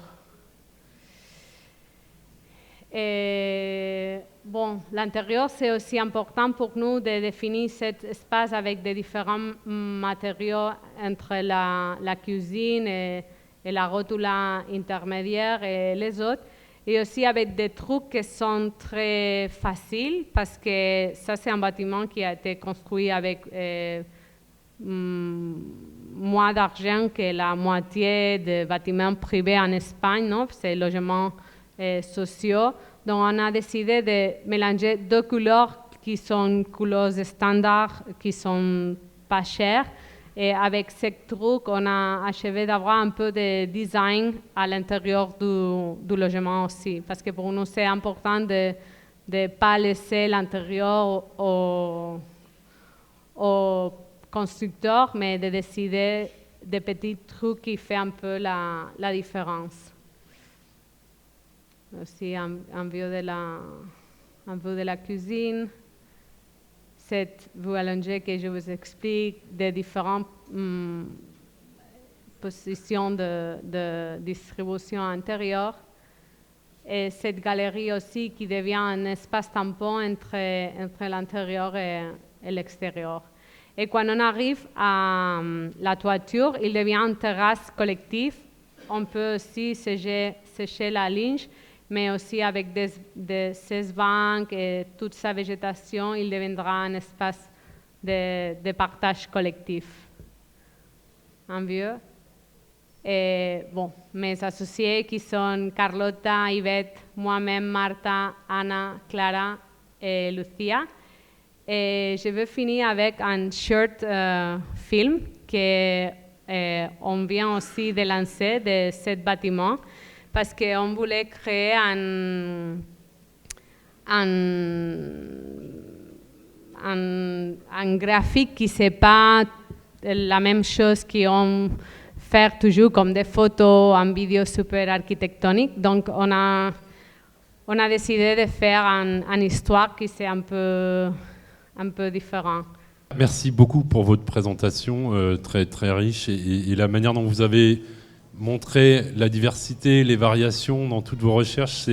Et bon, l'intérieur, c'est aussi important pour nous de définir cet espace avec des différents matériaux entre la cuisine et la rotule intermédiaire et les autres. Et aussi avec des trucs qui sont très faciles parce que ça, c'est un bâtiment qui a été construit avec moins d'argent que la moitié des bâtiments privés en Espagne, non? C'est logements sociaux. Donc, on a décidé de mélanger deux couleurs qui sont couleurs standards, qui sont pas chères. Et avec ce truc, on a achevé d'avoir un peu de design à l'intérieur du logement aussi. Parce que pour nous, c'est important de ne pas laisser l'intérieur au constructeur, mais de décider des petits trucs qui font un peu la différence. Aussi, un vue de la cuisine. Cette vue allongée que je vous explique, des différentes positions de distribution intérieure. Et cette galerie aussi qui devient un espace tampon entre l'intérieur et l'extérieur. Et quand on arrive à la toiture, il devient une terrasse collective. On peut aussi sécher la linge, mais aussi avec ces bancs et toute sa végétation, il deviendra un espace de partage collectif. Un vieux. Et bon, mes associés qui sont Carlota, Yvette, moi-même, Marta, Anna, Clara et Lucia. Et je vais finir avec un short film qu'on vient aussi de lancer de ce bâtiment parce qu'on voulait créer un graphique qui n'est pas la même chose qu'on fait toujours comme des photos, en vidéo super architectonique. Donc, on a décidé de faire une histoire qui c'est un peu différente. Merci beaucoup pour votre présentation très, très riche et la manière dont vous avez montré la diversité, les variations dans toutes vos recherches.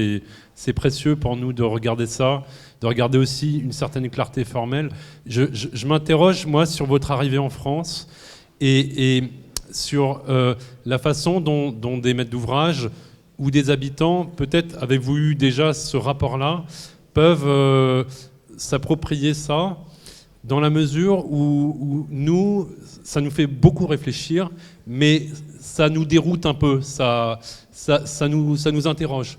C'est précieux pour nous de regarder ça, de regarder aussi une certaine clarté formelle. Je m'interroge, moi, sur votre arrivée en France et sur la façon dont des maîtres d'ouvrage ou des habitants, peut-être avez-vous eu déjà ce rapport-là, peuvent s'approprier ça dans la mesure où nous, ça nous fait beaucoup réfléchir, mais ça nous déroute un peu, ça nous interroge.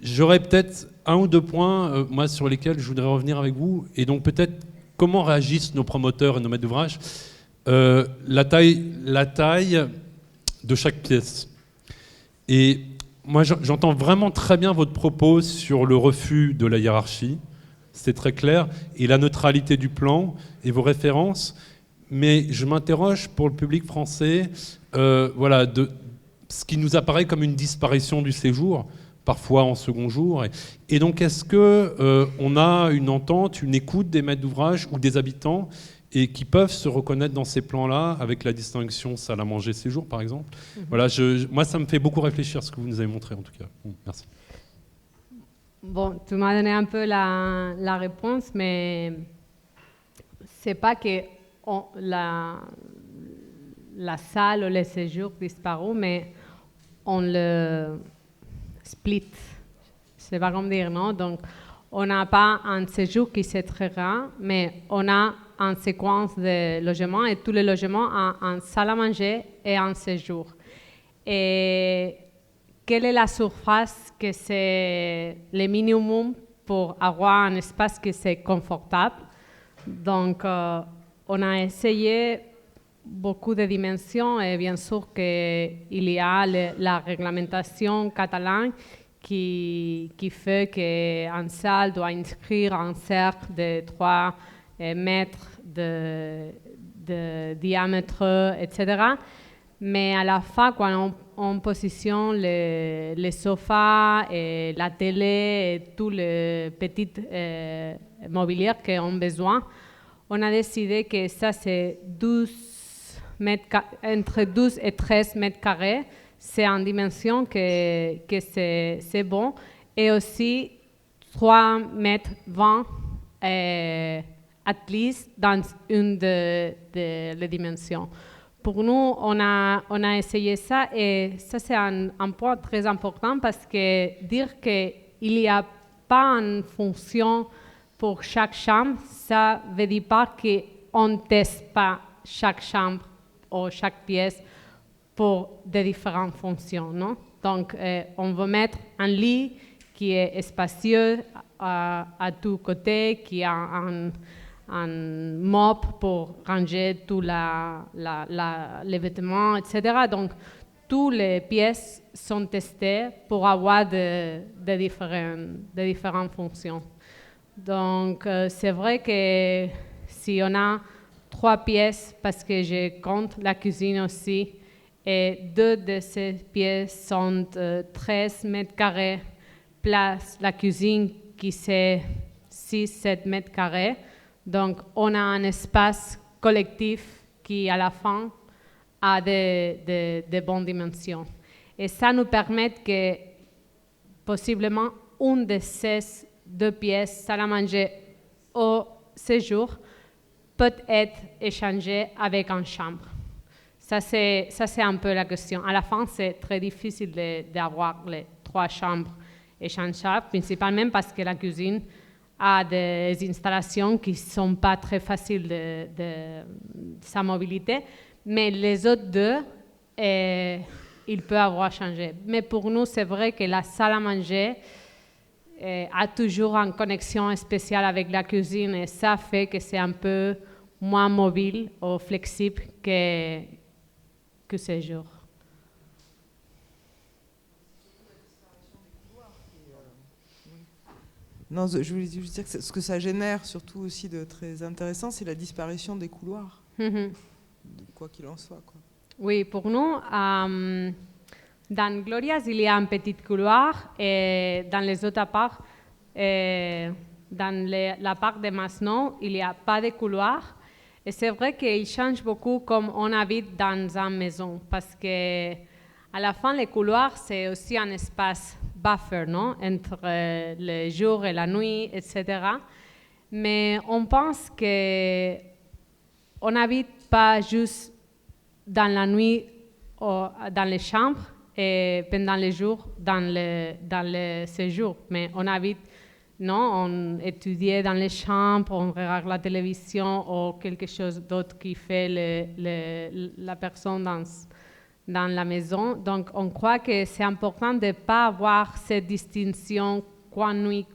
J'aurais peut-être un ou deux points, moi, sur lesquels je voudrais revenir avec vous, et donc peut-être comment réagissent nos promoteurs et nos maîtres d'ouvrage. La taille de chaque pièce. Et moi, j'entends vraiment très bien votre propos sur le refus de la hiérarchie, c'est très clair, et la neutralité du plan et vos références, mais je m'interroge pour le public français, voilà, de ce qui nous apparaît comme une disparition du séjour, parfois en second jour. Et donc, est-ce qu'on a une entente, une écoute des maîtres d'ouvrage ou des habitants et qui peuvent se reconnaître dans ces plans-là, avec la distinction salle à manger séjour, par exemple. Voilà, moi, ça me fait beaucoup réfléchir, ce que vous nous avez montré, en tout cas. Merci. Bon, tu m'as donné un peu la réponse, mais c'est pas que la salle ou le séjour disparu, mais on le split. Je sais pas comment dire, non? Donc, on n'a pas un séjour qui c'est très rare, mais on a une séquence de logements et tous les logements ont une salle à manger et un séjour. Et quelle est la surface que c'est le minimum pour avoir un espace qui c'est confortable? Donc, on a essayé beaucoup de dimensions et bien sûr qu'il y a la réglementation catalane qui fait qu'une salle doit inscrire un cercle de 3 mètres de diamètre, etc. Mais à la fin, quand on positionne les sofas et la télé et tous les petits mobiliers qu'on a besoin, on a décidé que ça c'est entre 12 et 13 mètres carrés. C'est en dimension que c'est bon. Et aussi 3 mètres 20 at least dans une des dimensions. Pour nous, on a essayé ça et ça c'est un point très important parce que dire qu'il n'y a pas une fonction pour chaque chambre, ça ne veut dire pas qu'on ne teste pas chaque chambre ou chaque pièce pour des différentes fonctions, non? Donc, on veut mettre un lit qui est spacieux à tous côtés, qui a un mop pour ranger tous les vêtements, etc. Donc, toutes les pièces sont testées pour avoir de différentes fonctions. Donc, c'est vrai que si on a 3 pièces, parce que je compte la cuisine aussi, et 2 de ces pièces sont 13 mètres carrés, plus la cuisine qui c'est 6-7 mètres carrés. Donc, on a un espace collectif qui, à la fin, a de bonnes dimensions. Et ça nous permet que, possiblement, une de ces 2 pièces, salle à manger au séjour, peut être échangée avec une chambre. Ça, c'est un peu la question. À la fin, c'est très difficile d'avoir les 3 chambres échangeables, principalement parce que la cuisine a des installations qui ne sont pas très faciles de sa mobilité, mais les autres 2, il peut avoir changé. Mais pour nous, c'est vrai que la salle à manger a toujours une connexion spéciale avec la cuisine et ça fait que c'est un peu moins mobile ou flexible que ce jour. Non, je voulais juste dire que ce que ça génère surtout aussi de très intéressant, c'est la disparition des couloirs, quoi qu'il en soit, quoi. Oui, pour nous, dans Glorias, il y a un petit couloir et dans les autres parts, dans la part de Masnou, il n'y a pas de couloir. Et c'est vrai qu'il change beaucoup comme on habite dans une maison parce que à la fin, le couloir, c'est aussi un espace buffer, non? Entre le jour et la nuit, etc. Mais on pense qu'on n'habite pas juste dans la nuit ou dans les chambres et pendant les jours dans le séjour, mais on habite, non, on étudie dans les chambres, on regarde la télévision ou quelque chose d'autre qui fait la personne dans la maison. Donc, on croit que c'est important de ne pas avoir cette distinction quoi nuit,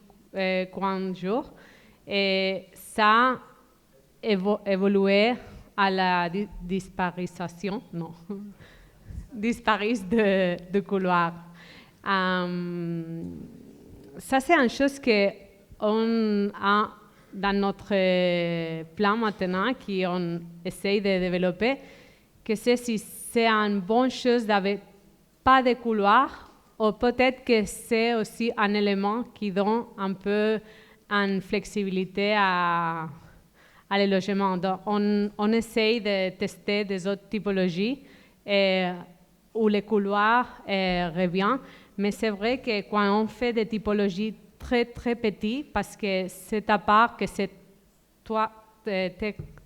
quoi jour. Et ça évolué à la disparition, non, disparition de couloir. Ça, c'est une chose qu'on a dans notre plan maintenant, qu'on essaye de développer, que c'est si c'est une bonne chose d'avoir pas de couloir, ou peut-être que c'est aussi un élément qui donne un peu une flexibilité à les logements. Donc, on essaye de tester des autres typologies où les couloirs reviennent, mais c'est vrai que quand on fait des typologies très très petit parce que cet appart, que c'est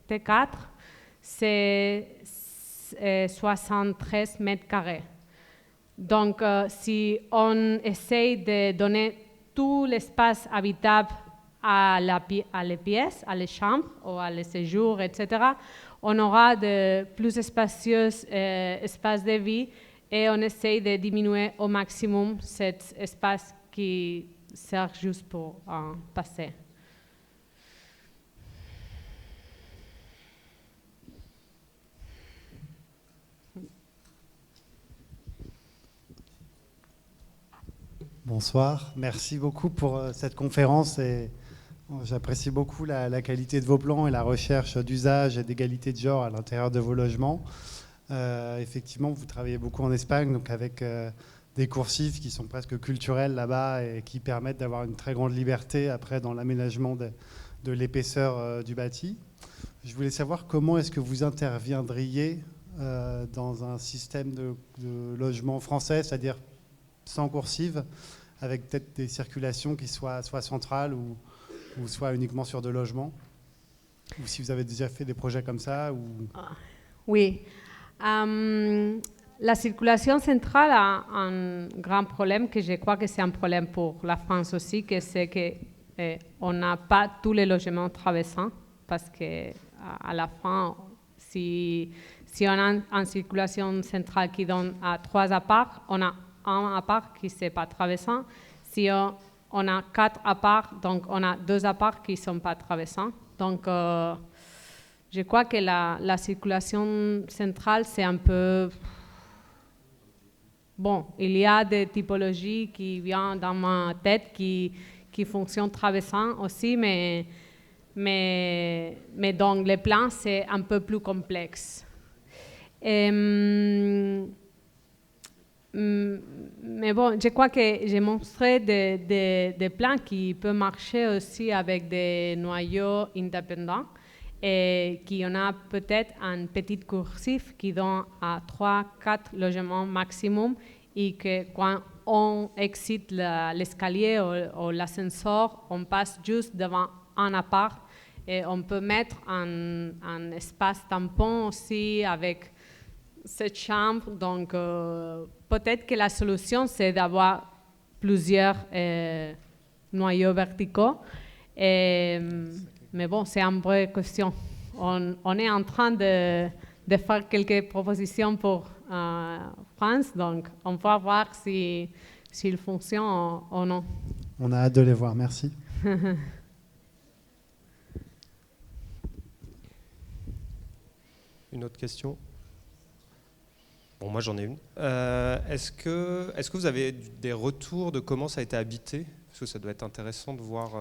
T4, c'est 73 mètres carrés. Donc, si on essaye de donner tout l'espace habitable à les pièces, à les chambres ou à les séjours, etc., on aura de plus spacieux espaces de vie et on essaye de diminuer au maximum cet espace qui sert juste pour passer. Bonsoir, merci beaucoup pour cette conférence et j'apprécie beaucoup la qualité de vos plans et la recherche d'usage et d'égalité de genre à l'intérieur de vos logements. Effectivement, vous travaillez beaucoup en Espagne, donc avec des coursifs qui sont presque culturels là-bas et qui permettent d'avoir une très grande liberté après dans l'aménagement de l'épaisseur du bâti. Je voulais savoir comment est-ce que vous interviendriez dans un système de logement français, c'est-à-dire sans coursive, avec peut-être des circulations qui soient soit centrales ou soit uniquement sur de logements, ou si vous avez déjà fait des projets comme ça ou... Oui. La circulation centrale a un grand problème, que je crois que c'est un problème pour la France aussi, que c'est qu'on n'a pas tous les logements traversants, parce qu'à la fin, si on a une circulation centrale qui donne à 3 apparts, on a un appart qui n'est pas traversant. Si on a 4 apparts, donc on a 2 apparts qui ne sont pas traversants. Donc, je crois que la circulation centrale, c'est un peu... Bon, il y a des typologies qui viennent dans ma tête qui fonctionnent traversant aussi, mais dans les plans, c'est un peu plus complexe. Mais bon, je crois que j'ai montré des plans qui peuvent marcher aussi avec des noyaux indépendants et qui en a peut-être un petit cursif qui donne à 3-4 logements maximum et que quand on exit l'escalier ou l'ascenseur, on passe juste devant un appart et on peut mettre un espace tampon aussi avec cette chambre. Donc, peut-être que la solution, c'est d'avoir plusieurs noyaux verticaux. Mais bon, c'est une vraie question. On est en train de faire quelques propositions pour France, donc on va voir s'il fonctionne ou non. On a hâte de les voir, merci. Une autre question ? Bon, moi j'en ai une. Est-ce que vous avez des retours de comment ça a été habité ? Parce que ça doit être intéressant de voir.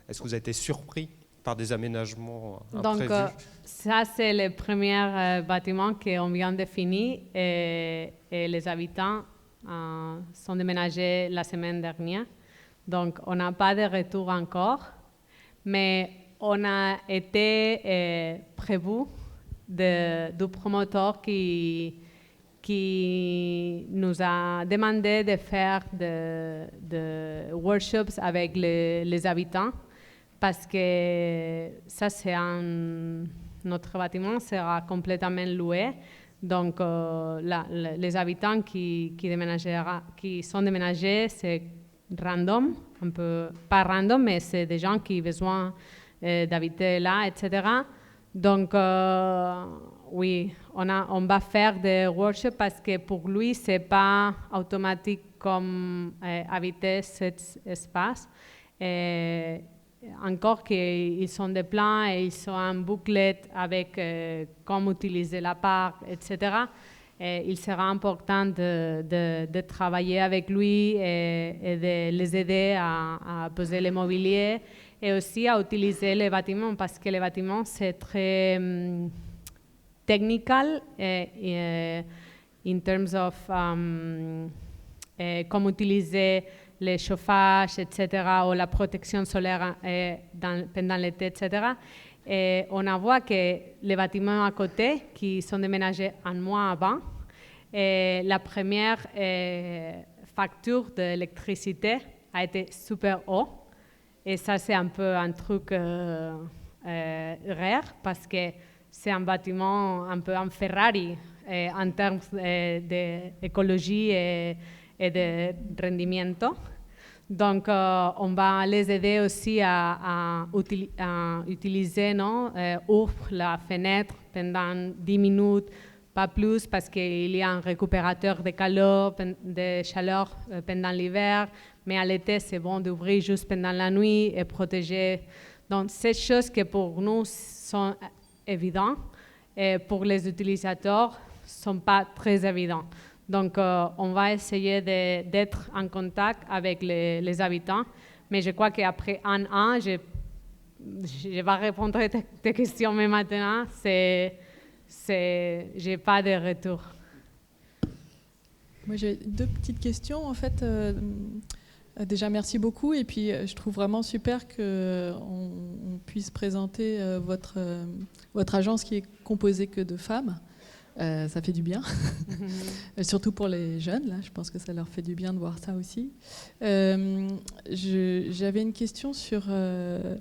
Est-ce que vous avez été surpris par des aménagements imprévus ? Donc, ça, c'est le premier bâtiment qu'on vient de finir et les habitants sont déménagés la semaine dernière. Donc, on n'a pas de retour encore, mais on a été prévu du promoteur qui nous a demandé de faire des workshops avec les habitants parce qui ça, c'est notre bâtiment sera complètement loué. Donc, les habitants qui sont déménagés, c'est random, un peu, pas random, mais c'est des gens qui ont besoin d'habiter là, etc. Donc, oui, on va faire des workshops parce que pour lui, ce n'est pas automatique comme habiter cet espace. Et encore qu'ils sont des plans et ils sont en bouclette avec comment utiliser l'appart, etc. Et il sera important de travailler avec lui et de les aider à poser le mobilier et aussi à utiliser les bâtiments parce que les bâtiments, c'est très technical in terms of comment utiliser les chauffages, etc., ou la protection solaire pendant l'été, etc. Et on a vu que les bâtiments à côté, qui sont déménagés un mois avant, la première facture d'électricité a été super haute. Et ça, c'est un peu un truc rare parce que c'est un bâtiment un peu un Ferrari en termes d'écologie et de rendement. Donc, on va les aider aussi à utiliser, ouvre la fenêtre pendant 10 minutes, pas plus, parce qu'il y a un récupérateur de chaleur pendant l'hiver, mais à l'été, c'est bon d'ouvrir juste pendant la nuit et protéger. Donc, ces choses qui pour nous sont évidentes, et pour les utilisateurs, ne sont pas très évidentes. Donc, on va essayer d'être en contact avec les habitants, mais je crois qu'après un an, je vais répondre à tes questions, mais maintenant, je n'ai pas de retour. Moi, j'ai 2 petites questions, en fait. Déjà, merci beaucoup. Et puis, je trouve vraiment super qu'on puisse présenter votre agence qui est composée que de femmes. Ça fait du bien, surtout pour les jeunes. Là, je pense que ça leur fait du bien de voir ça aussi. J'avais une question sur ce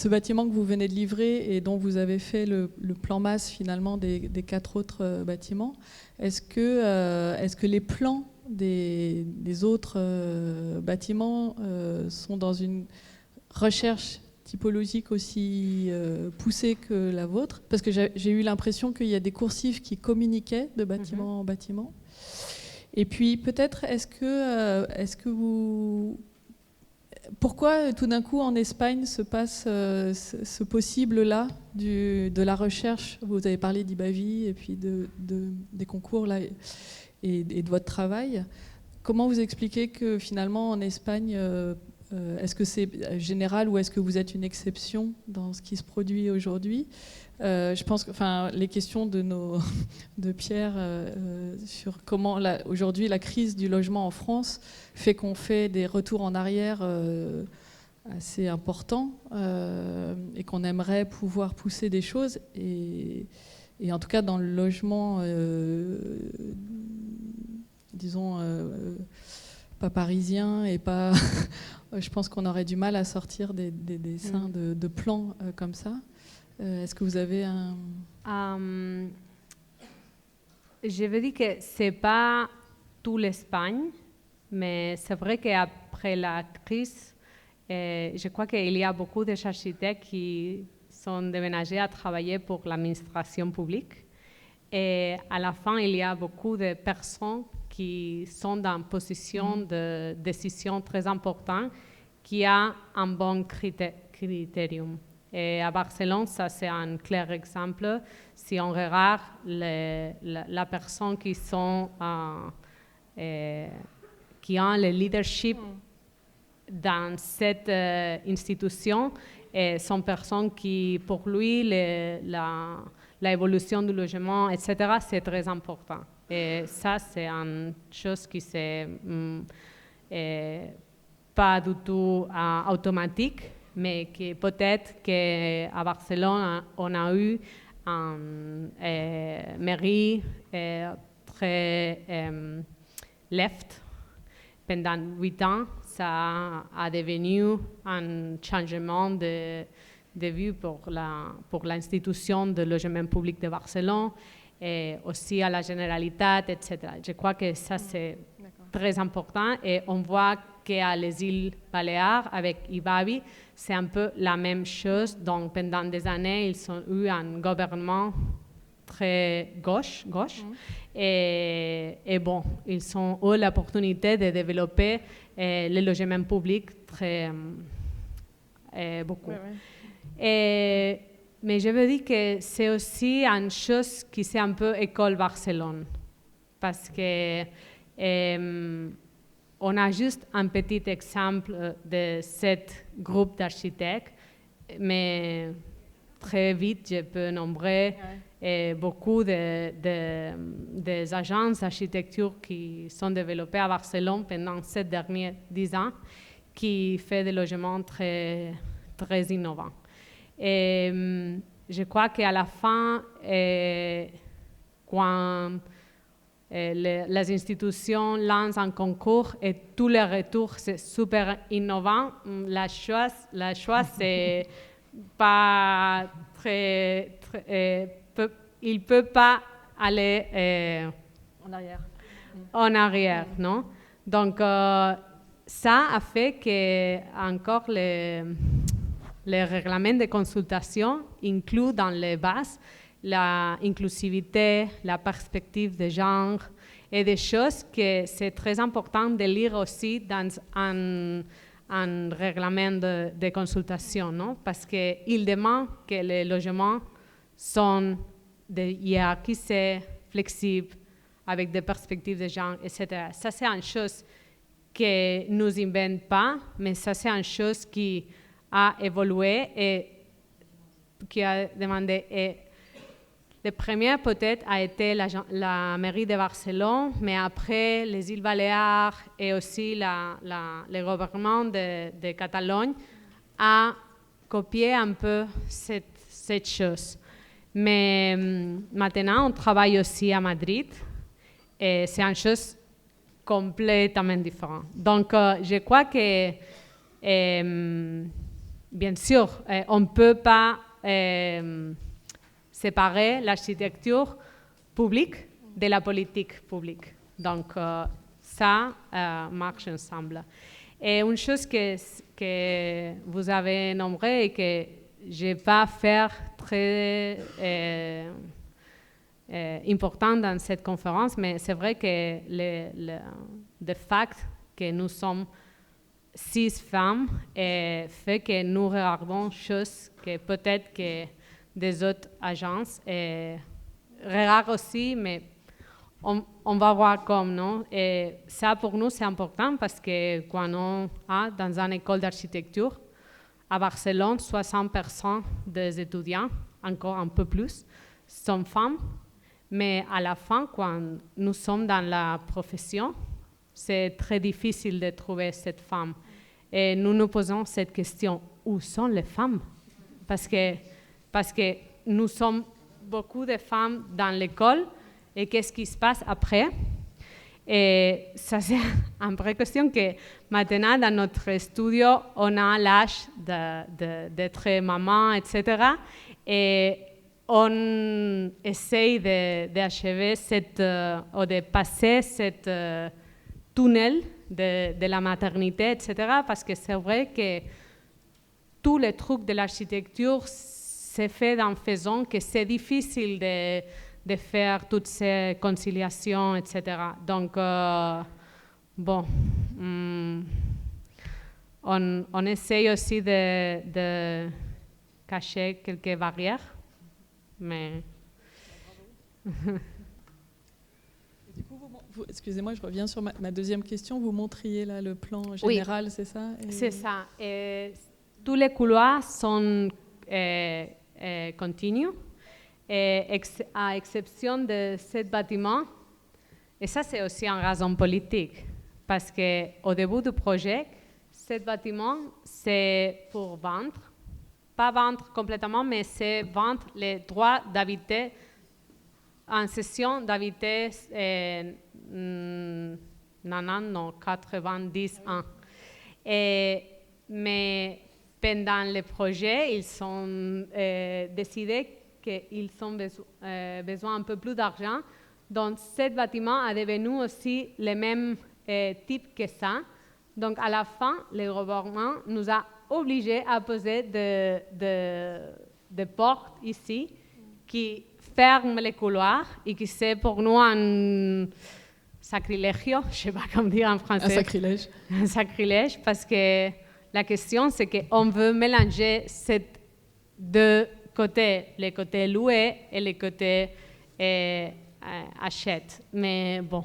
bâtiment que vous venez de livrer et dont vous avez fait le plan masse finalement des 4 autres bâtiments. Est-ce que les plans des autres bâtiments sont dans une recherche typologique aussi poussée que la vôtre? Parce que j'ai eu l'impression qu'il y a des coursifs qui communiquaient de bâtiment en bâtiment. Et puis peut-être, est-ce que vous... Pourquoi tout d'un coup en Espagne se passe ce possible-là de la recherche? Vous avez parlé d'Ibavi et puis des concours là, et de votre travail. Comment vous expliquez que finalement en Espagne... est-ce que c'est général ou est-ce que vous êtes une exception dans ce qui se produit aujourd'hui? Je pense que les questions de Pierre sur comment aujourd'hui la crise du logement en France fait qu'on fait des retours en arrière assez importants et qu'on aimerait pouvoir pousser des choses. Et en tout cas dans le logement, disons... pas parisien et pas... je pense qu'on aurait du mal à sortir des dessins de plans comme ça. Est-ce que vous avez un... Je veux dire que ce n'est pas tout l'Espagne, mais c'est vrai qu'après la crise, je crois qu'il y a beaucoup d'architectes qui sont déménagés à travailler pour l'administration publique. Et à la fin, il y a beaucoup de personnes qui sont dans une position de décision très importante, qui a un bon critérium. Et à Barcelone, ça c'est un clair exemple. Si on regarde la personne qui ont le leadership dans cette institution, sont personnes qui, pour lui, l'évolution du logement, etc., c'est très important. Et ça, c'est une chose qui c'est pas du tout automatique, mais qui peut-être qu'à Barcelone, on a eu une mairie très left pendant 8 ans. Ça a devenu un changement de vue pour l'institution de logement public de Barcelone et aussi à la Généralitat, etc. Je crois que ça, c'est très important et on voit qu'à les îles Baléares, avec Ibavi, c'est un peu la même chose. Donc, pendant des années, ils ont eu un gouvernement très gauche. Et bon, ils ont eu l'opportunité de développer le logement public très beaucoup. Mais je veux dire que c'est aussi une chose qui c'est un peu école Barcelone. Parce que on a juste un petit exemple de ce groupe d'architectes, mais très vite, je peux nommer beaucoup des agences d'architecture qui sont développées à Barcelone pendant ces derniers 10 ans, qui font des logements très, très innovants. Et je crois qu'à la fin, quand les institutions lancent un concours et tous les retours, c'est super innovant. La chose c'est pas très il peut pas aller en arrière, non? Donc, ça a fait que encore les règlements de consultation incluent dans les bases l'inclusivité, la perspective de genre et des choses que c'est très important de lire aussi dans un règlement de consultation, non? Parce qu'il demande que les logements sont hiérarchisés, flexibles, avec des perspectives de genre, etc. Ça, c'est une chose que nous n'inventons pas, mais ça, c'est une chose qui a évolué et qui a demandé. Et le premier, peut-être, a été la mairie de Barcelone, mais après, les îles Baléares et aussi le gouvernement de Catalogne a copié un peu cette chose. Mais maintenant, on travaille aussi à Madrid et c'est une chose complètement différente. Donc, je crois que, bien sûr, on ne peut pas séparer l'architecture publique de la politique publique. Donc, ça marche ensemble. Et une chose que vous avez nommée et que je ne vais pas faire très important dans cette conférence, mais c'est vrai que le fait que nous sommes 6 femmes fait que nous regardons choses que peut-être que des autres agences regardent aussi, mais on va voir comme, non? Et ça, pour nous, c'est important parce que quand on a dans une école d'architecture, à Barcelone, 60% des étudiants, encore un peu plus, sont femmes. Mais à la fin, quand nous sommes dans la profession, c'est très difficile de trouver cette femme. Et nous nous posons cette question, où sont les femmes? Parce que nous sommes beaucoup de femmes dans l'école, et qu'est-ce qui se passe après? Et ça, c'est une vraie question que maintenant, dans notre studio, on a l'âge d'être maman, etc. Et on essaye d'achever ou de passer cette tunnel de la maternité, etc. Parce que c'est vrai que tous les trucs de l'architecture se fait en faisant que c'est difficile de faire toutes ces conciliations, etc. Donc, bon, on essaye aussi de cacher quelques barrières, mais... Du coup, excusez-moi, je reviens sur ma deuxième question. Vous montriez là le plan général, oui. C'est ça? C'est ça. Et tous les couloirs sont continus, à exception de ce bâtiment. Et ça, c'est aussi une raison politique. Parce qu'au début du projet, ce bâtiment, c'est pour vendre. Pas vendre complètement, mais c'est vendre les droits d'habiter en session d'habiter 90 ans. Mais pendant le projet, ils ont décidé qu'ils ont besoin un peu plus d'argent. Donc, ce bâtiment est devenu aussi le même type que ça. Donc, à la fin, le gouvernement nous a obligés à poser des portes ici qui ferment les couloirs et qui c'est pour nous un sacrilégio, je ne sais pas comment dire en français. Un sacrilège. Un sacrilège, parce que la question, c'est qu'on veut mélanger ces deux côtés, les côtés loués et les côtés achètent. Mais bon,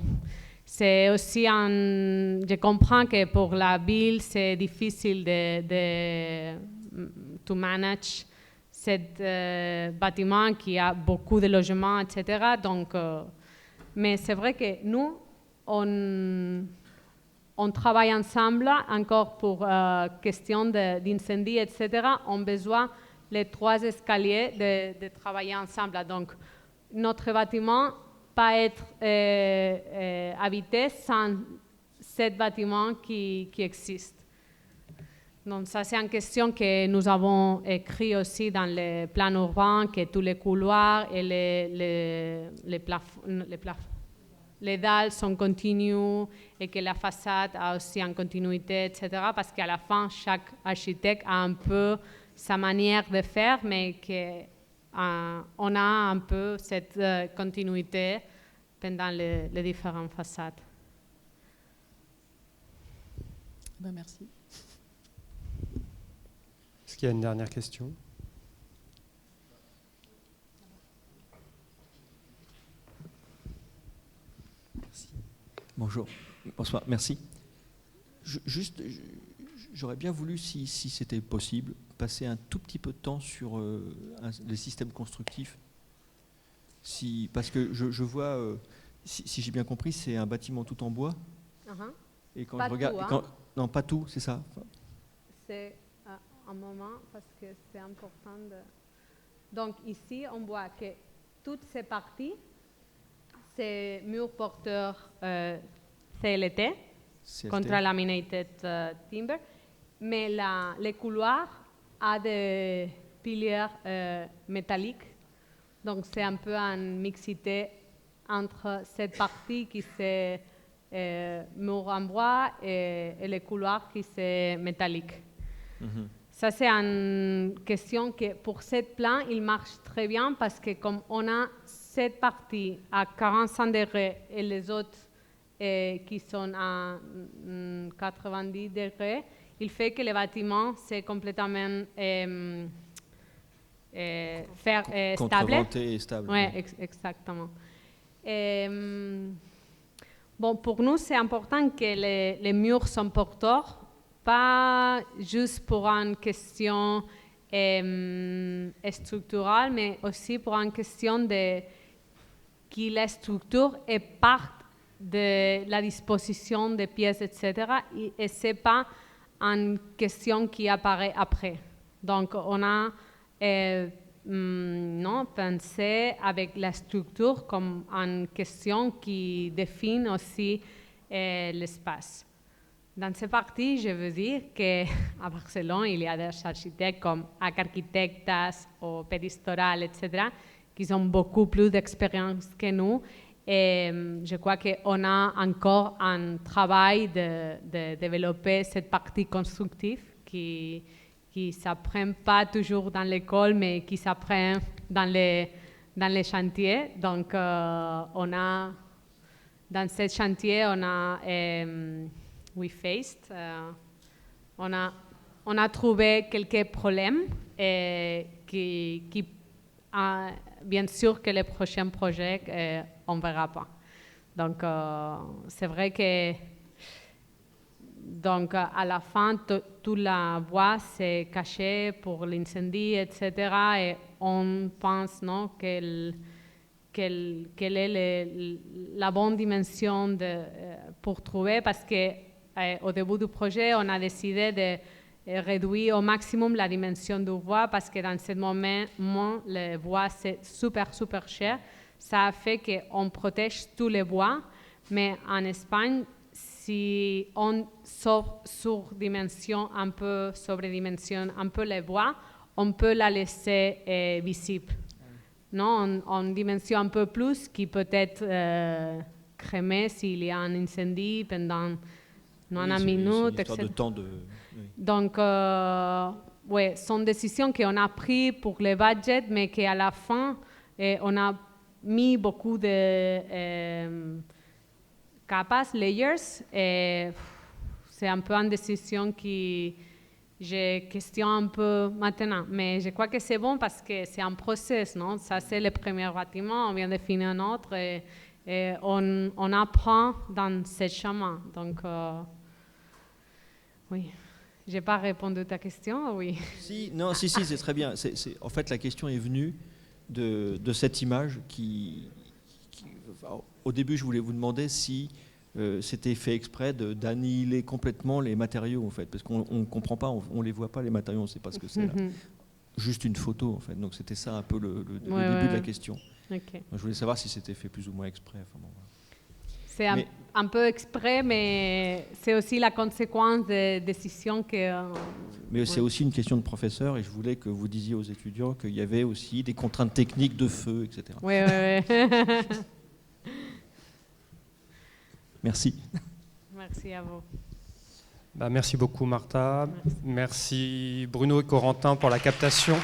c'est aussi je comprends que pour la ville, c'est difficile de manager ce bâtiment qui a beaucoup de logements, etc. Donc, mais c'est vrai que nous, on travaille ensemble encore pour question d'incendie, etc. On a besoin les 3 escaliers de travailler ensemble. Donc, notre bâtiment pas être habité sans ce bâtiment qui existe. Donc ça, c'est une question que nous avons écrit aussi dans le plan urbain, que tous les couloirs et les dalles sont continues et que la façade a aussi une continuité, etc. Parce qu'à la fin, chaque architecte a un peu sa manière de faire, mais qu'on a un peu cette continuité pendant les différentes façades. Ben, merci. Est-ce qu'il y a une dernière question? Merci. Bonjour. Bonsoir. Merci. J'aurais bien voulu, si c'était possible, passer un tout petit peu de temps sur les systèmes constructifs. Parce que je vois, si j'ai bien compris, c'est un bâtiment tout en bois. Et quand je regarde, non, pas tout, c'est ça. C'est un moment parce que c'est important de... Donc ici, on voit que toutes ces parties, c'est murs porteurs CLT, Contra-Laminated Timber, mais les couloirs ont des piliers métalliques. Donc c'est un peu une mixité entre cette partie qui c'est mur en bois et les couloirs qui c'est métallique. Ça, c'est une question que pour ce plan, il marche très bien parce que comme on a cette partie à 45 degrés et les autres qui sont à 90 degrés, il fait que le bâtiment, c'est complètement stable. Contreventé et stable. Oui, exactement. Bon, pour nous, c'est important que les murs sont porteurs, pas juste pour une question structurale, mais aussi pour une question de que la structure est part de la disposition des pièces, etc. Et ce n'est pas une question qui apparaît après. Donc, on a pensé avec la structure comme une question qui définit aussi l'espace. Dans cette partie, je veux dire qu'à Barcelone, il y a des architectes comme Arquitectas ou Peristoral, etc., qui ont beaucoup plus d'expérience que nous. Et je crois qu'on a encore un travail de développer cette partie constructive qui ne s'apprend pas toujours dans l'école, mais qui s'apprend dans les chantiers. Donc, dans ce chantier, on a... We faced. On a trouvé quelques problèmes qui bien sûr que les prochains projets, on ne verra pas. Donc, c'est vrai que donc, à la fin, toute la voie s'est cachée pour l'incendie, etc. Et on pense quelle est la bonne dimension pour trouver, parce que au début du projet, on a décidé de réduire au maximum la dimension du bois parce que dans ce moment, le bois, c'est super, super cher. Ça a fait qu'on protège tous les bois, mais en Espagne, si on surdimensionne un peu les bois, on peut la laisser visible. Non, on dimensionne un peu plus qui peut être crémé s'il y a un incendie pendant... une minute, etc. De temps de... Oui. Donc, ouais, sont décisions qu'on a prises pour le budget, mais qu'à la fin, on a mis beaucoup de capas, layers, et c'est un peu une décision qui je questionne un peu maintenant. Mais je crois que c'est bon parce que c'est un process, non? Ça, c'est le premier bâtiment, on vient de finir un autre, et on apprend dans ce chemin. Donc, oui. Je n'ai pas répondu à ta question, oui. Si, c'est très bien. En fait, la question est venue de cette image au début, je voulais vous demander si c'était fait exprès d'annihiler complètement les matériaux, en fait, parce qu'on ne comprend pas, on ne les voit pas, les matériaux, on ne sait pas ce que c'est là. juste une photo, en fait. Donc c'était ça un peu le début de la question. Ok. Je voulais savoir si c'était fait plus ou moins exprès. Enfin, bon, voilà. C'est un peu exprès, mais c'est aussi la conséquence des décisions que... Mais c'est aussi une question de professeur, et je voulais que vous disiez aux étudiants qu'il y avait aussi des contraintes techniques de feu, etc. Oui. Merci. Merci à vous. Merci beaucoup Martha. Merci Bruno et Corentin pour la captation.